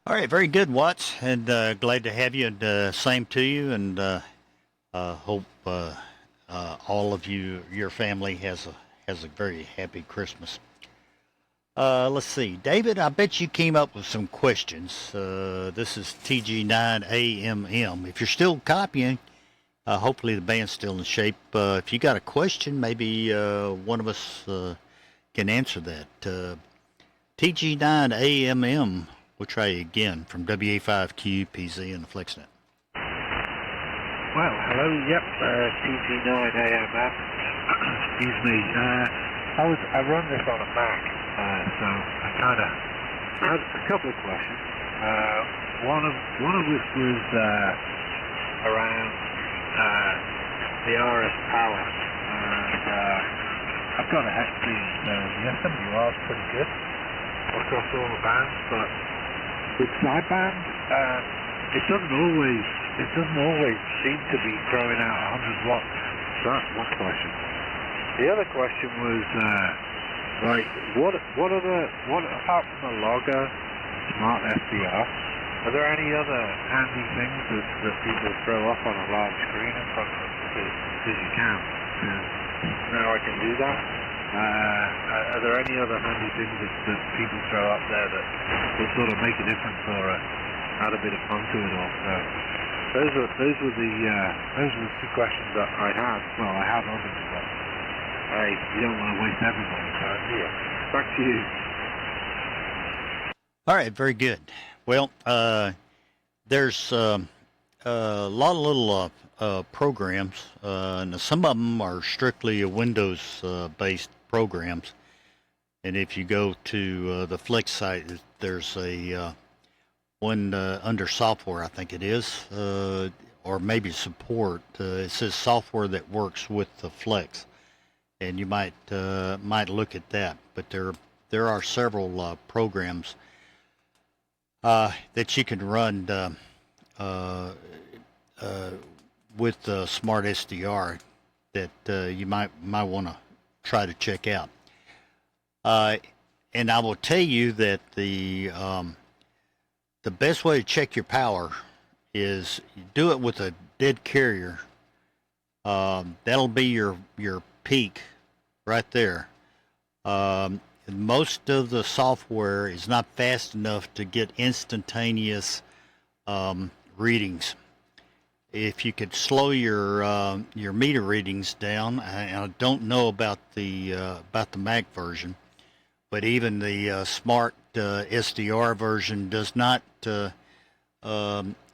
All right, very good, Watts, and glad to have you, and same to you, and hope all of you, your family, has a very happy Christmas. Let's see, David, I bet you came up with some questions. This is TG9AMM. If you're still copying, hopefully the band's still in shape. If you got a question, maybe one of us can answer that. TG9AMM. We'll try you again from WA5QPZ and the FlexNet. Well, hello, yep, TG9AMF. Excuse me. I run this on a Mac, so I had a couple of questions. One of which was around the RS power, and I've got a Hexi, the SWR is pretty good across all the bands, but with sideband, it doesn't always seem to be throwing out 100 watts. So that's one question. The other question was, what apart from the logger, Smart SDR, are there any other handy things that people throw up on a large screen in front of them? Because you can. Now I can do that. Are there any other handy things that people throw up there that will sort of make a difference or add a bit of fun to it all? So those were the two questions that I had. Well, I have others, but you don't want to waste everybody's time, do you? Back to you. All right, very good. Well, there's a lot of little programs, and some of them are strictly Windows-based programs. And if you go to the Flex site, there's a one under software, I think it is, or maybe support. It says software that works with the Flex, and you might look at that. But there are several programs that you can run with the Smart SDR that you might want to try to check out. And I will tell you that the best way to check your power is do it with a dead carrier. That'll be your peak right there. Most of the software is not fast enough to get instantaneous readings. If you could slow your meter readings down, I don't know about the Mac version, but even the Smart SDR version does not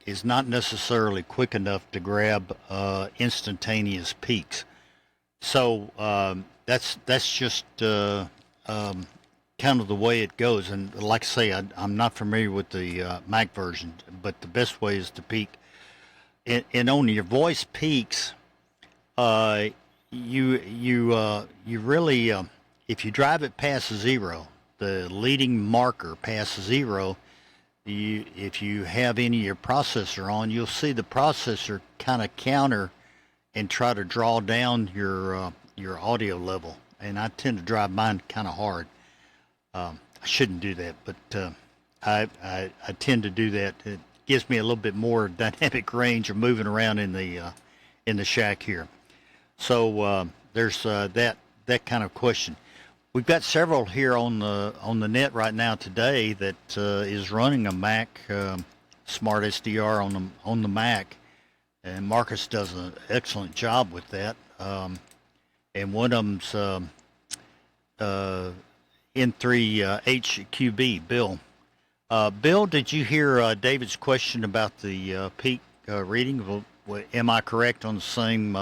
is not necessarily quick enough to grab instantaneous peaks. So that's just kind of the way it goes. And like I say, I'm not familiar with the Mac version, but the best way is to peak. And on your voice peaks, you really if you drive it past zero, the leading marker past 0, if you have any of your processor on, you'll see the processor kind of counter and try to draw down your audio level. And I tend to drive mine kind of hard. I shouldn't do that, but I tend to do that. It gives me a little bit more dynamic range of moving around in the shack here. So there's that kind of question. We've got several here on the net right now today that is running a Mac Smart SDR on the Mac, and Marcus does an excellent job with that. And one of them's N3HQB, Bill. Bill, did you hear David's question about the peak reading? Am I correct on the same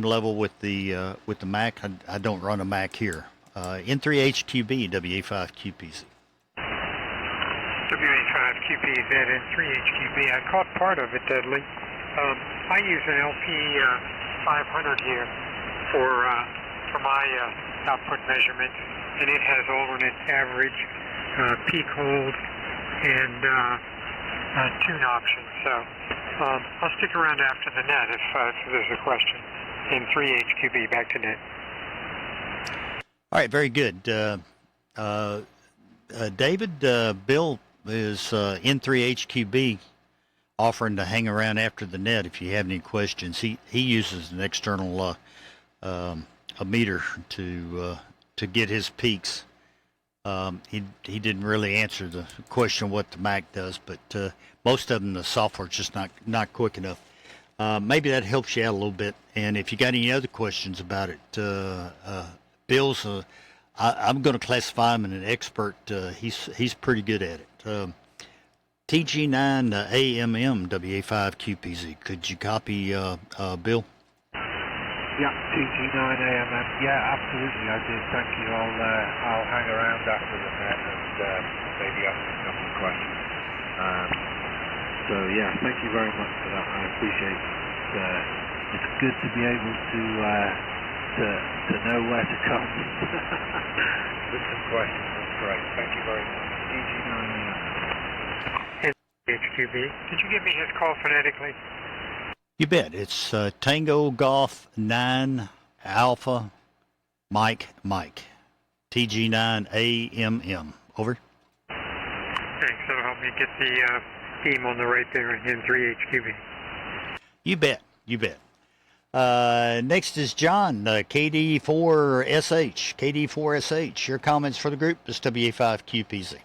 level with the Mac? I don't run a Mac here. N3HQB, WA5QPZ. WA5QPZ, N3HQB. I caught part of it, Dudley. I use an LP500 here for my output measurements, and it has alternate average, peak hold, and tune options. So I'll stick around after the net if there's a question. N3HQB, back to net. All right, very good. David, Bill is N3HQB offering to hang around after the net if you have any questions. He uses an external a meter to get his peaks. He didn't really answer the question what the Mac does, but most of them the software's just not quick enough. Maybe that helps you out a little bit. And if you got any other questions about it, Bill's I'm going to classify him as an expert. He's pretty good at it. TG9 AMM WA5QPZ. Could you copy Bill? Yeah, TG9AMM. Yeah, absolutely. I did. Thank you. I'll hang around after the net and maybe ask a couple of questions. So yeah, thank you very much for that. I appreciate it. It's good to be able to know where to come with some questions. That's great. Thank you very much. TG9AMM. HQB. Did you give me his call phonetically? You bet. It's Tango Golf 9 Alpha Mike TG9 AMM. Over. Thanks. That'll help me get the beam on the right there in N3HQB. You bet. Next is John, KD4SH. KD4SH. Your comments for the group is WA5QPZ.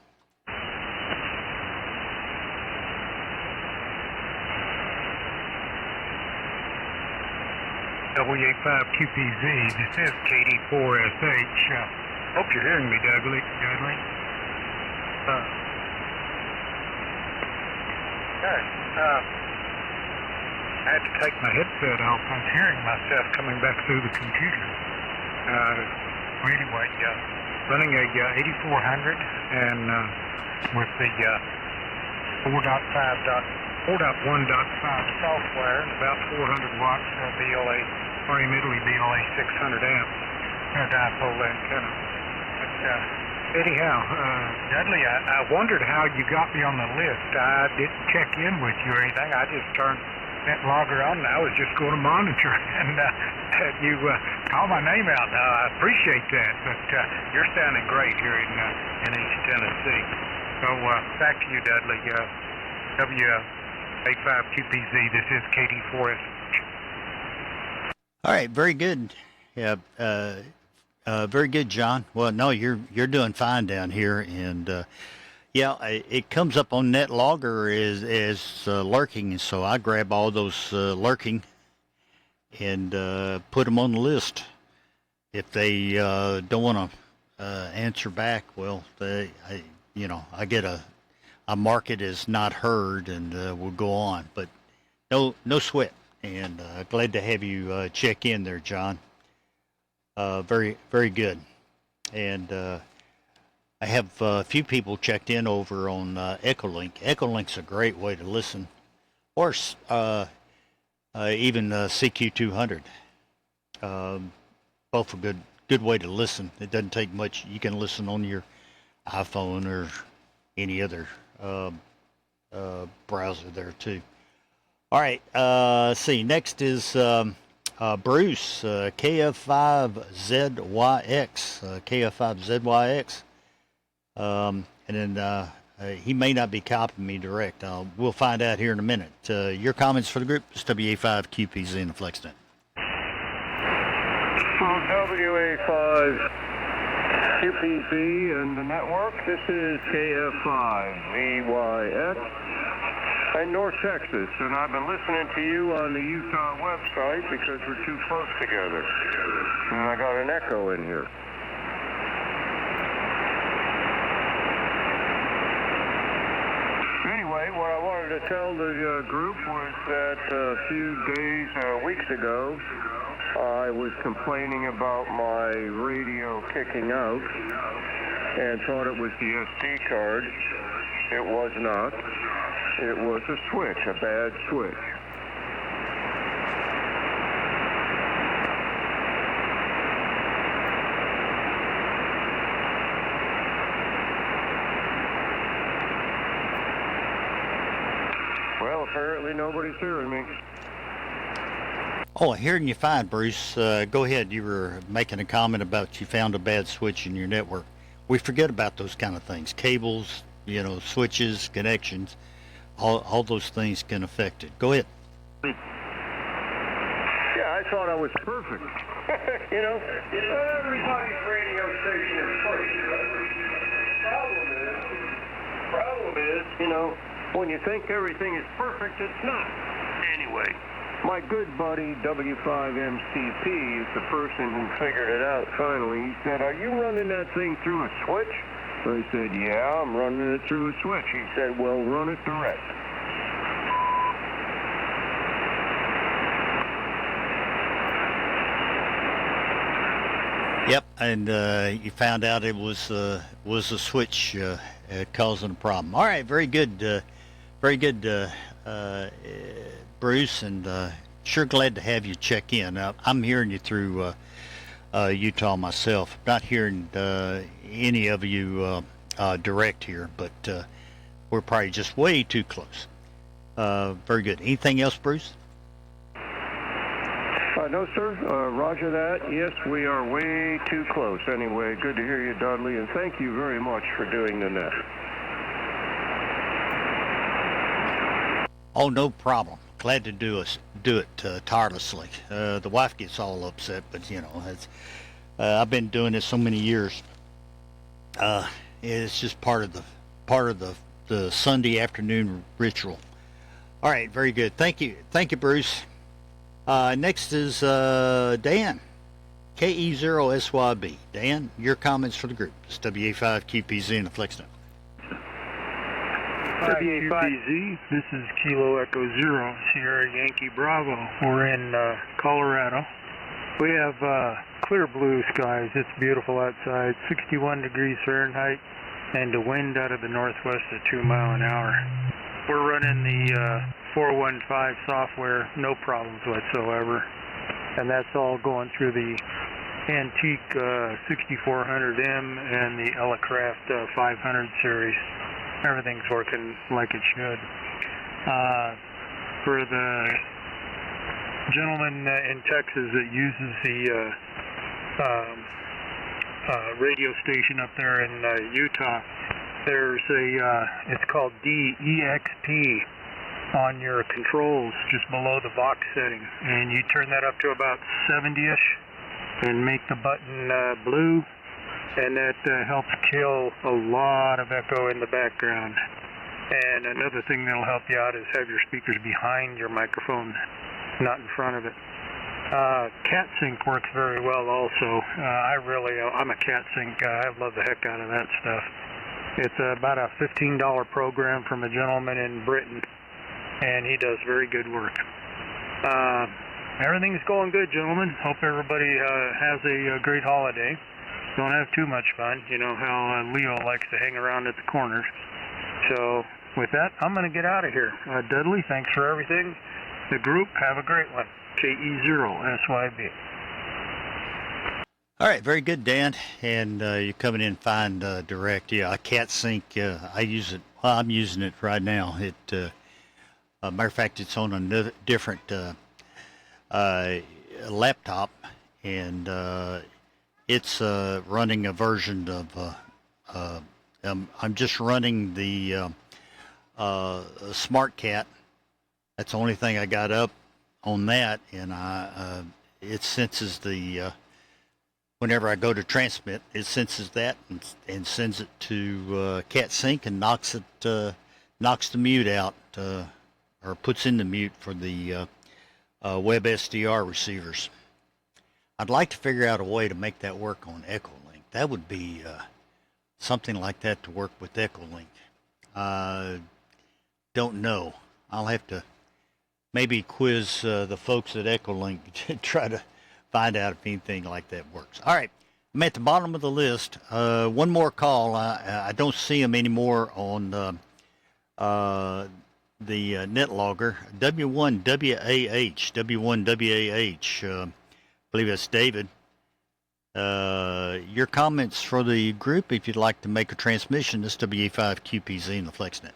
WA5QPZ, this is KD4SH. Hope you're hearing me, Dudley. I had to take my headset off. I was hearing myself coming back through the computer. Anyway, running a 8400 and with the 4.1.5 software and about 400 watts BLA, or immediately BLA 600 amps dipole antenna. But anyhow, Dudley, I wondered how you got me on the list. I didn't check in with you or anything. I just turned that logger on and I was just going to monitor, and you called my name out. I appreciate that, but you're sounding great here in East Tennessee. So back to you, Dudley. WA5QPZ, this is KD4S. All right, very good. Yeah, very good, John. Well, no, you're doing fine down here, and yeah, it comes up on NetLogger as lurking, and so I grab all those lurking and put them on the list. If they don't want to answer back, well, I get a mark it as not heard, and we'll go on. But no sweat, and glad to have you check in there, John. Very, very good. And I have a few people checked in over on EchoLink. EchoLink's a great way to listen, or even CQ200. Both a good way to listen. It doesn't take much. You can listen on your iPhone or any other browser there too. All right, let's see. Next is Bruce, KF5ZYX, KF5ZYX. And then he may not be copying me direct. We'll find out here in a minute. Your comments for the group is WA5QPZ in the FlexNet. WA5QPZ and the network, this is KF5ZYX in North Texas, and I've been listening to you on the Utah website because we're too close together, and I got an echo in here. Anyway, what I wanted to tell the group was that a few weeks ago, I was complaining about my radio kicking out and thought it was the SD card. It was not. It was a switch, a bad switch. Well, apparently nobody's hearing me. Oh, hearing you fine, Bruce. Go ahead. You were making a comment about you found a bad switch in your network. We forget about those kind of things. Cables, switches, connections, all those things can affect it. Go ahead. Yeah, I thought I was perfect. Everybody's radio station is perfect. Problem is, when you think everything is perfect, it's not. Anyway, my good buddy W5MCP is the person who figured it out finally. He said, "Are you running that thing through a switch?" I said, "Yeah, I'm running it through a switch." He said, "Well, run it direct." Yep, and you found out it was a switch causing a problem. All right, very good, Bruce, and sure glad to have you check in. I'm hearing you through Utah myself. Not hearing any of you direct here, but we're probably just way too close. Very good. Anything else, Bruce? No, sir. Roger that. Yes, we are way too close. Anyway, good to hear you, Dudley, and thank you very much for doing the net. Oh, no problem. Glad to do it tirelessly. The wife gets all upset, but I've been doing this so many years. It's just part of the Sunday afternoon ritual. All right, very good. Thank you, Bruce. Next is Dan, KE0SYB. Dan, your comments for the group. It's WA5QPZ in the FlexNet. WA5Z, this is Kilo Echo Zero, Sierra Yankee Bravo. We're in Colorado. We have clear blue skies. It's beautiful outside, 61 degrees Fahrenheit, and a wind out of the northwest at 2 miles an hour. We're running the 415 software, no problems whatsoever. And that's all going through the antique 6400M and the Elecraft 500 series. Everything's working like it should. For the gentleman in Texas that uses the radio station up there in Utah, there's it's called DEXP on your controls just below the box setting, and you turn that up to about 70-ish and make the button blue, and that helps kill a lot of echo in the background. And another thing that'll help you out is have your speakers behind your microphone, not in front of it. Cat sync works very well also. I'm a cat sync guy. I love the heck out of that stuff. It's about a $15 program from a gentleman in Britain, and he does very good work. Everything's going good, gentlemen. Hope everybody has a great holiday. Don't have too much fun. You know how Leo likes to hang around at the corners. So with that, I'm going to get out of here. Dudley, thanks for everything. The group, have a great one. KE0SYB. All right, very good, Dan. And you're coming in fine, direct. Yeah, I cat sync. I use it. Well, I'm using it right now. Matter of fact, it's on a different laptop, and it's running a version of. I'm just running the Smart Cat. That's the only thing I got up on that, and it senses the. Whenever I go to transmit, it senses that and sends it to cat sync and knocks the mute out or puts in the mute for the web SDR receivers. I'd like to figure out a way to make that work on EchoLink. That would be something like that to work with EchoLink. Don't know. I'll have to maybe quiz the folks at EchoLink to try to find out if anything like that works. All right, I'm at the bottom of the list. One more call. I don't see them anymore on the NetLogger. W1WAH. W1WAH. I believe that's David. Your comments for the group if you'd like to make a transmission. This WA5QPZ in the FlexNet.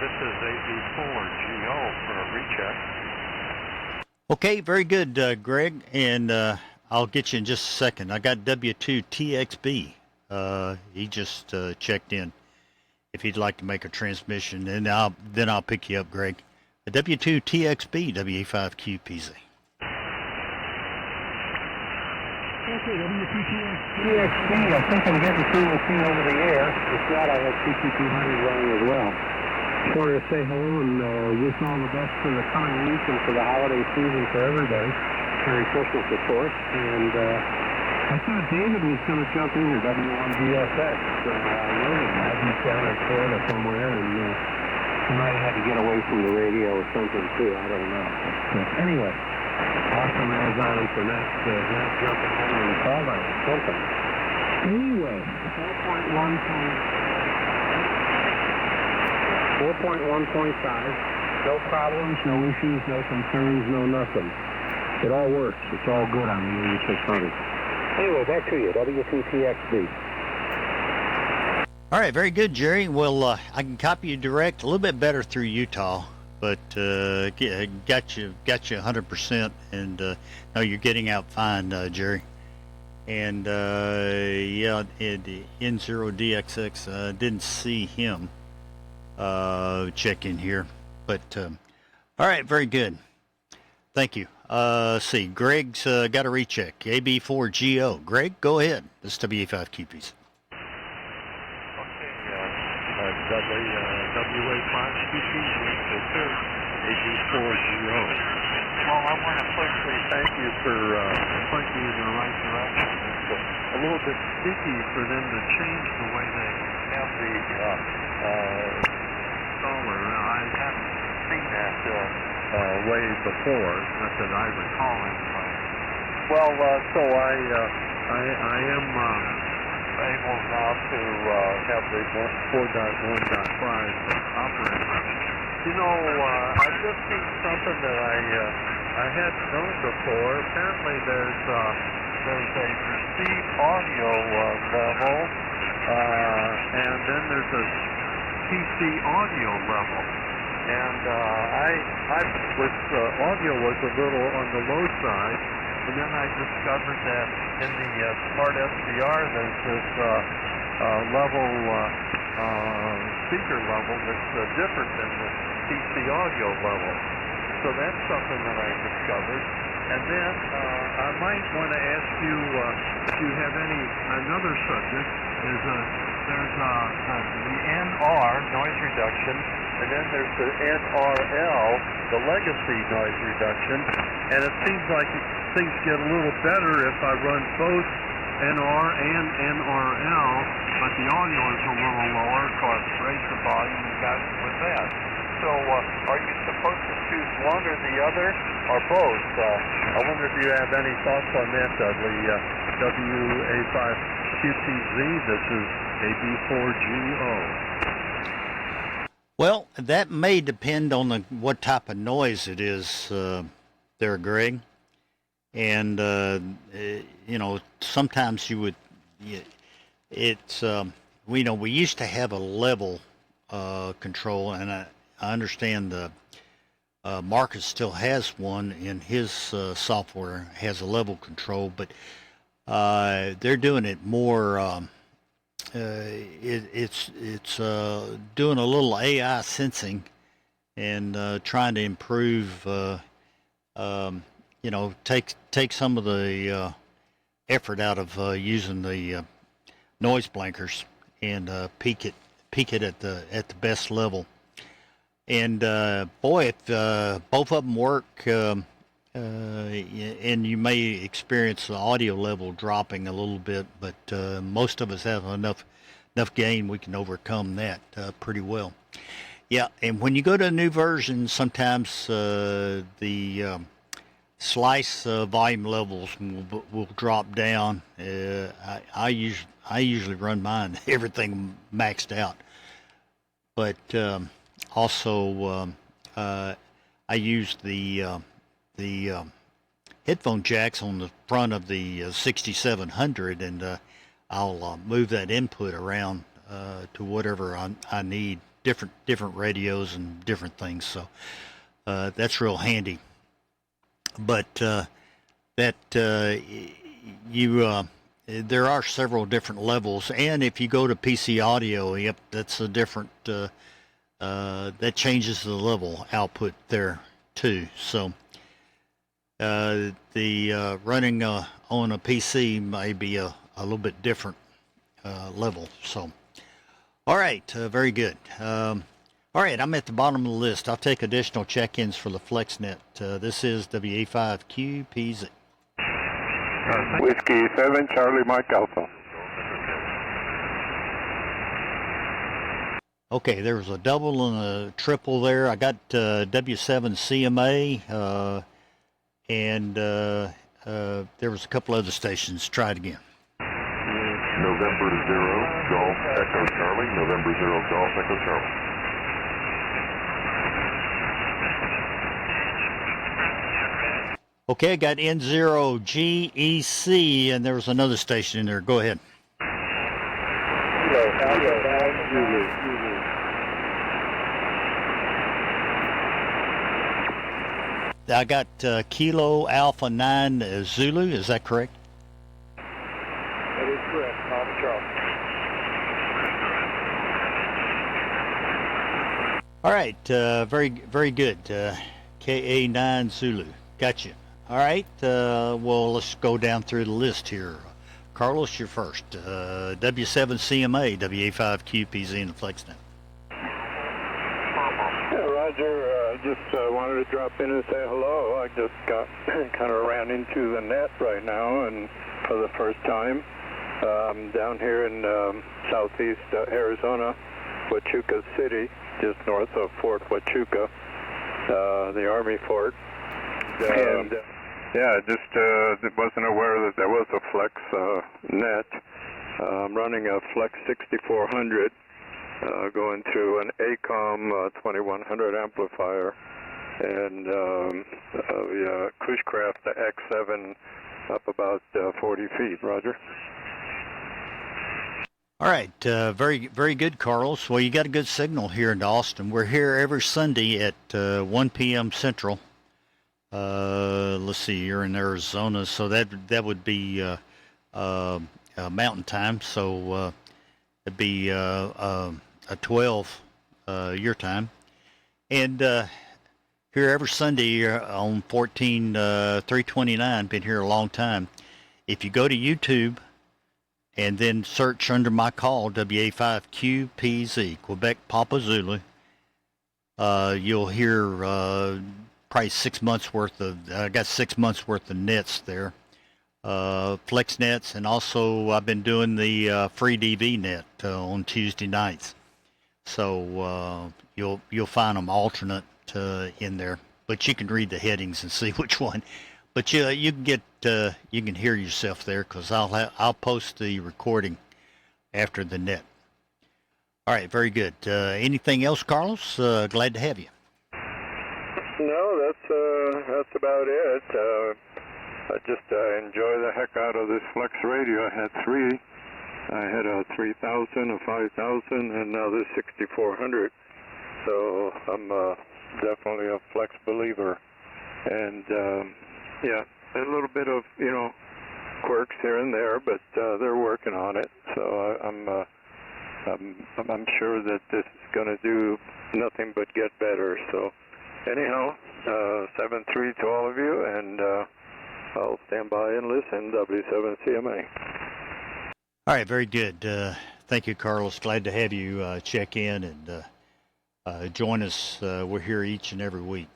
This is AB4GO for a recheck. Okay, very good, Greg, and I'll get you in just a second. I got W2TXB. He just checked in. If he'd like to make a transmission, and then I'll pick you up, Greg. W2TXB, WA5QPZ. Okay, WTTXB, I think I'm getting through with you over the air. If not, I have CT200 running as well. Just wanted to say hello and wish all the best for the coming week and for the holiday season for everybody. Merry Christmas, of course. And I thought David was going to jump in here, W1DSX. I know that he's down in Florida somewhere, and he might have had to get away from the radio or something, too. I don't know. But anyway, awesome as on for not jumping on and calling or something. Anyway, 4.1.5, no problems, no issues, no concerns, no nothing. It all works. It's all good on the 8600. Anyway, back to you, W2TXB. All right, very good, Jerry. Well, I can copy you direct, a little bit better through Utah, but got you 100%, and no, you're getting out fine, Jerry. And yeah, N0DXX, didn't see him check in here, but all right, very good. Thank you. See, Greg's got a recheck. AB4GO. Greg, go ahead. This is WA5QPs. Dudley, WA5QPZ, AB4GO. Well, I want to firstly thank you for pointing me in the right direction. It's a little bit sticky for them to change the way they have the solar. I haven't seen that way before, not that I recall anyway. Well, so I am able now to have the 4.1.5 operating. You know, I've just seen something that I hadn't known before. Apparently, there's a receive audio level, and then there's a PC audio level. And audio was a little on the low side, and then I discovered that in the Smart SDR there's this level, speaker level that's different than the PC audio level. So that's something that I discovered. And then I might want to ask you if you have another subject. There's the NR, noise reduction, and then there's the NRL, the legacy noise reduction. And it seems like things get a little better if I run both NR and NRL, but the audio is a little lower, so I've raised the volume and got with that. So are you supposed to choose one or the other, or both? I wonder if you have any thoughts on that, Dudley. WA5QPZ. This is AB4GO. Well, that may depend on what type of noise it is there, Greg. And, sometimes you would, it's, we used to have a level control, and I understand Marcus still has one in his software, has a level control, but they're doing it more, it's doing a little AI sensing and trying to improve, take some of the effort out of using the noise blankers and peak it at the best level. And boy, if both of them work, and you may experience the audio level dropping a little bit, but most of us have enough gain we can overcome that pretty well. Yeah, and when you go to a new version, sometimes the slice volume levels will drop down. I usually run mine everything maxed out, but also I use the headphone jacks on the front of the 6700, and I'll move that input around to whatever I need, different radios and different things. So that's real handy. But there are several different levels, and if you go to PC audio, yep, that's a different. That changes the level output there too. So the running on a PC may be a little bit different level. So, all right, very good. All right, I'm at the bottom of the list. I'll take additional check-ins for the FlexNet. This is WA5QPZ. Whiskey 7, Charlie Mike Alpha. Okay, there was a double and a triple there. I got W7CMA, and there was a couple other stations. Try it again. November 0, Golf Echo Charlie. November 0, Golf Echo Charlie. Okay, I got N0GEC, and there was another station in there. Go ahead. I got Kilo Alpha 9 Zulu. Is that correct? That is correct. Papa Charlie. All right, very good. KA9 Zulu. Got you. All right, well, let's go down through the list here. Carlos, you're first. W7CMA, WA5QPZ, and the FlexNet. Yeah, Roger, I just wanted to drop in and say hello. I just got kind of ran into the net right now, and for the first time, down here in southeast Arizona, Huachuca City, just north of Fort Huachuca, the Army Fort. Yeah, just wasn't aware that there was a Flex net. I'm running a Flex 6400, going through an ACOM 2100 amplifier, and the Cushcraft, the X7, up about 40 feet. Roger. All right, very good, Carlos. Well, you got a good signal here in Austin. We're here every Sunday at 1 p.m. Central. Let's see, you're in Arizona, so that would be Mountain Time, so it'd be 12 your time. And here every Sunday on 329, been here a long time. If you go to YouTube and then search under my call, WA5QPZ, Quebec Papa Zulu, you'll hear probably 6 months worth of, I got 6 months worth of nets there, flex nets, and also I've been doing the free DV net on Tuesday nights. So you'll find them alternate in there, but you can read the headings and see which one. But you can get you can hear yourself there because I'll post the recording after the net. All right, very good. Anything else, Carlos? Glad to have you. No, that's about it. I just enjoy the heck out of this Flex radio. I had three. I had a 3000, a 5000, and now this 6400. So I'm definitely a Flex believer. And yeah, a little bit of quirks here and there, but they're working on it. So I'm sure that this is going to do nothing but get better. So anyhow, 7-3 to all of you, and I'll stand by and listen. W7CMA. All right, very good. Thank you, Carlos. Glad to have you check in and join us. We're here each and every week.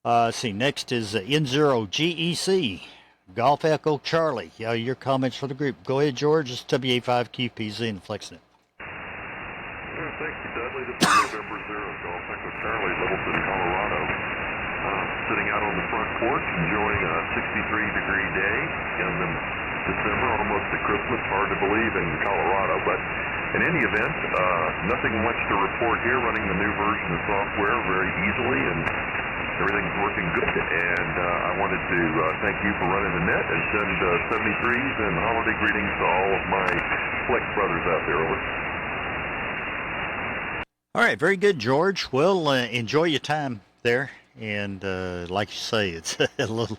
Let's see, next is N0 GEC, Golf Echo Charlie. Your comments for the group. Go ahead, George. It's WA5QPZ and FlexNet. Thank you, Dudley. This is November 0, Golf Echo Charlie, Littleton, Colorado. Sitting out on the front porch, enjoying a 63-degree day in December, almost at Christmas. Hard to believe in Colorado, but in any event, nothing much to report here. Running the new version of software very easily, and everything's working good. And I wanted to thank you for running the net and send 73s and holiday greetings to all of my Flex brothers out there. Over. All right, very good, George. Well, enjoy your time there. And like you say, it's a little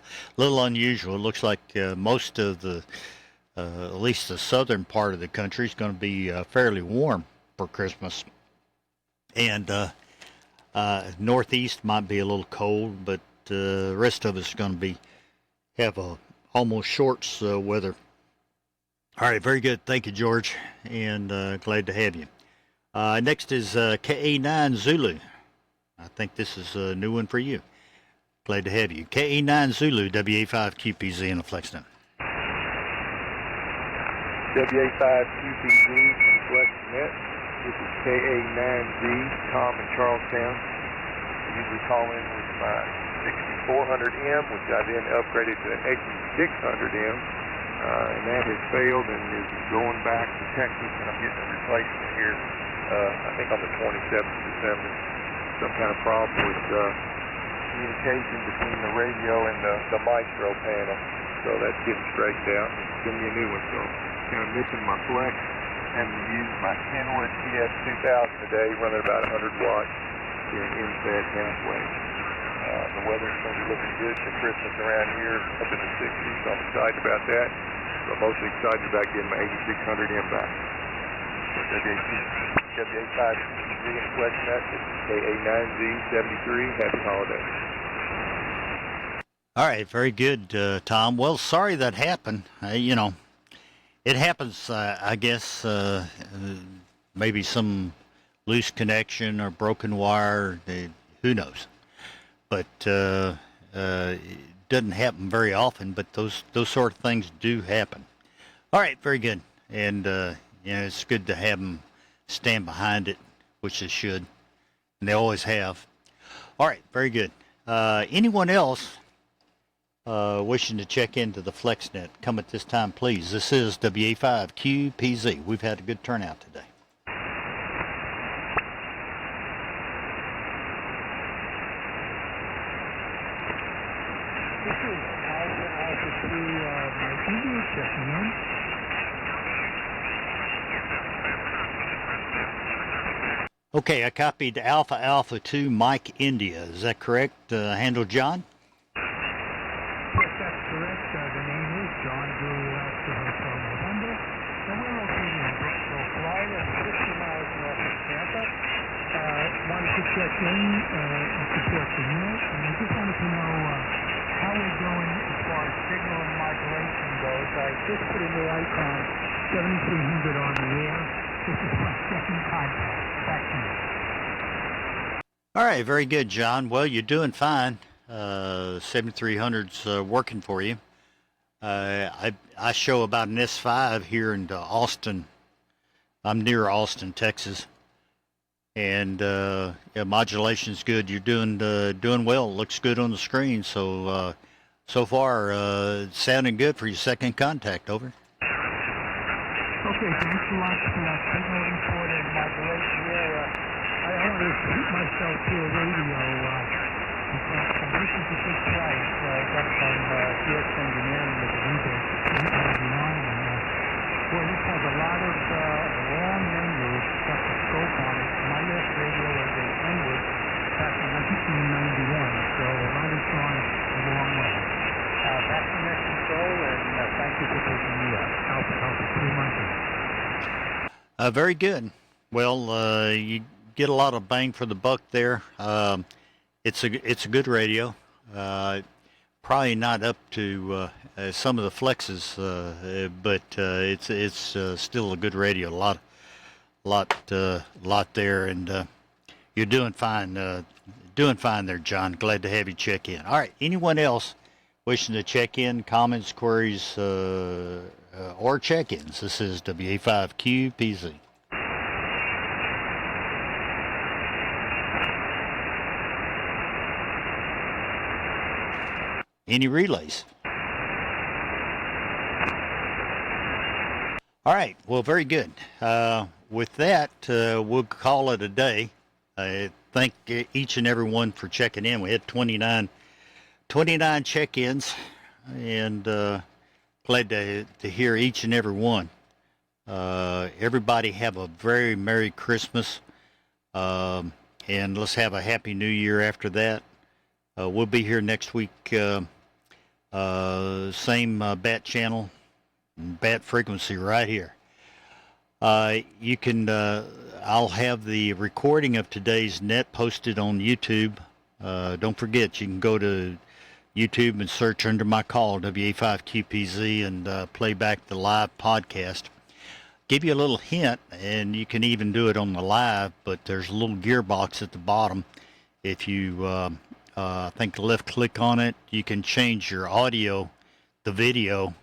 unusual. It looks like most of the, at least the southern part of the country, is going to be fairly warm for Christmas. And northeast might be a little cold, but the rest of us is going to have almost shorts weather. All right, very good. Thank you, George, and glad to have you. Next is KA9 Zulu. I think this is a new one for you. Glad to have you. KA9 Zulu, WA5QPZ and a FlexNet. WA5QPZ and FlexNet. This is KA9Z, Tom in Charlestown. I usually call in with my 6400M, which I then upgraded to an 8600M. And that has failed and is going back to Texas, and I'm getting a replacement here, I think on the 27th of December. Some kind of problem with communication between the radio and the Maestro panel. So that's getting straightened out. It's going to be a new one. So kind of missing my Flex. Having to use my Kenwood TS2000 today, running about 100 watts here in Insad halfway. The weather's going to be looking good for Christmas around here, up in the 60s, so I'm excited about that. But I'm mostly excited about getting my 8600M back. WA5QPZ and FlexNet, KA9Z73. Happy holidays. All right, very good, Tom. Well, sorry that happened. It happens, I guess, maybe some loose connection or broken wire, who knows. But it doesn't happen very often, but those sort of things do happen. All right, very good. And, it's good to have them stand behind it, which they should, and they always have. All right, very good. Anyone else wishing to check into the FlexNet, come at this time, please. This is WA5QPZ. We've had a good turnout today. This is Alpha 2, my India checking in. Okay, I copied Alpha 2 Mike India. Is that correct? Handle John? Yes, that's correct. The name is John Julie Oscar Hotel November. And we're located in Brooksville, Florida, 50 miles north of Tampa. Wanted to check in and support the unit. And I just wanted to know how we're doing as far as signal and modulation goes. I just put a new icon, 7300 on the air. This is my second contact. Back to you. All right, very good, John. Well, you're doing fine. 7300's working for you. I show about an S5 here in Austin. I'm near Austin, Texas. And modulation's good. You're doing well. Looks good on the screen. So So far, sounding good for your second contact. Over. Okay, thanks a lot for signaling for the modulation there. I wanted to treat myself to a radio. This is a good price. I got from CX Engineering with the Windows 899. And, boy, this has a lot of long numbers, got the scope on it. My last radio was a Enwood back in 1991, so it might have gone a long way. Back to next control, and thank you for taking me out to help you through my day. Very good. Well, you get a lot of bang for the buck there. It's a good radio. Probably not up to some of the flexes, but it's still a good radio. A lot there, and you're doing fine. Doing fine there, John. Glad to have you check in. All right. Anyone else wishing to check in, comments, queries, or check-ins? This is WA5QPZ. Any relays? All right. Well, very good. With that, we'll call it a day. Thank each and every one for checking in. We had 29 check-ins, and glad to hear each and every one. Everybody have a very Merry Christmas, and let's have a Happy New Year after that. We'll be here next week, same bat channel, bat frequency right here. You can, I'll have the recording of today's net posted on YouTube. Don't forget, you can go to YouTube and search under my call, WA5QPZ, and play back the live podcast. Give you a little hint, and you can even do it on the live, but there's a little gearbox at the bottom. If you, I think left click on it, you can change your audio, the video.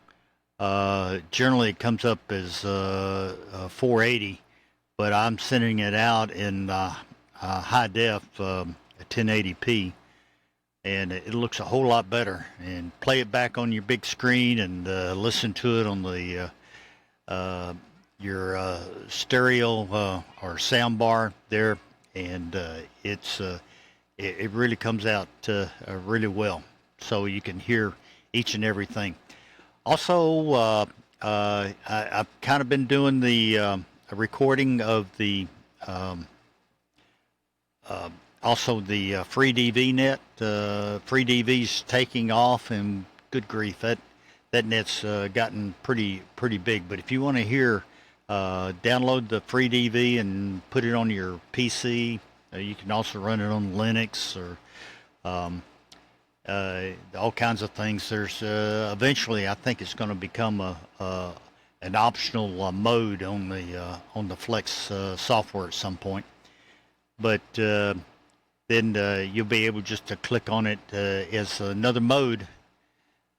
Generally it comes up as 480, but I'm sending it out in high def, 1080p. And it looks a whole lot better. And play it back on your big screen and listen to it on the your stereo or sound bar there, and it really comes out really well. So you can hear each and everything. Also, I've kind of been doing the recording of the also the free DV net. Free DV's taking off, and good grief, that net's gotten pretty big. But if you want to hear, download the free DV and put it on your PC. You can also run it on Linux or all kinds of things. There's eventually, I think it's going to become an optional mode on the Flex software at some point. But then you'll be able just to click on it as another mode,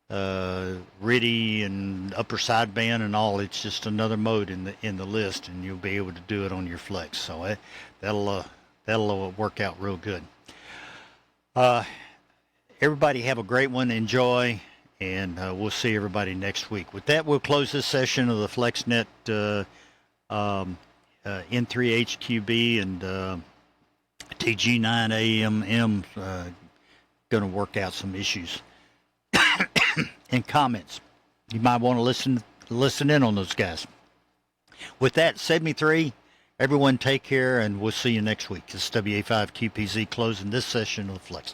RIDI and upper sideband and all. It's just another mode in the list, and you'll be able to do it on your Flex. So that'll work out real good. Everybody have a great one. Enjoy, and we'll see everybody next week. With that, we'll close this session of the FlexNet N3HQB and TG9AMM. Going to work out some issues and comments. You might want to listen in on those guys. With that, 73. Everyone take care, and we'll see you next week. This is WA5QPZ closing this session of the FlexNet.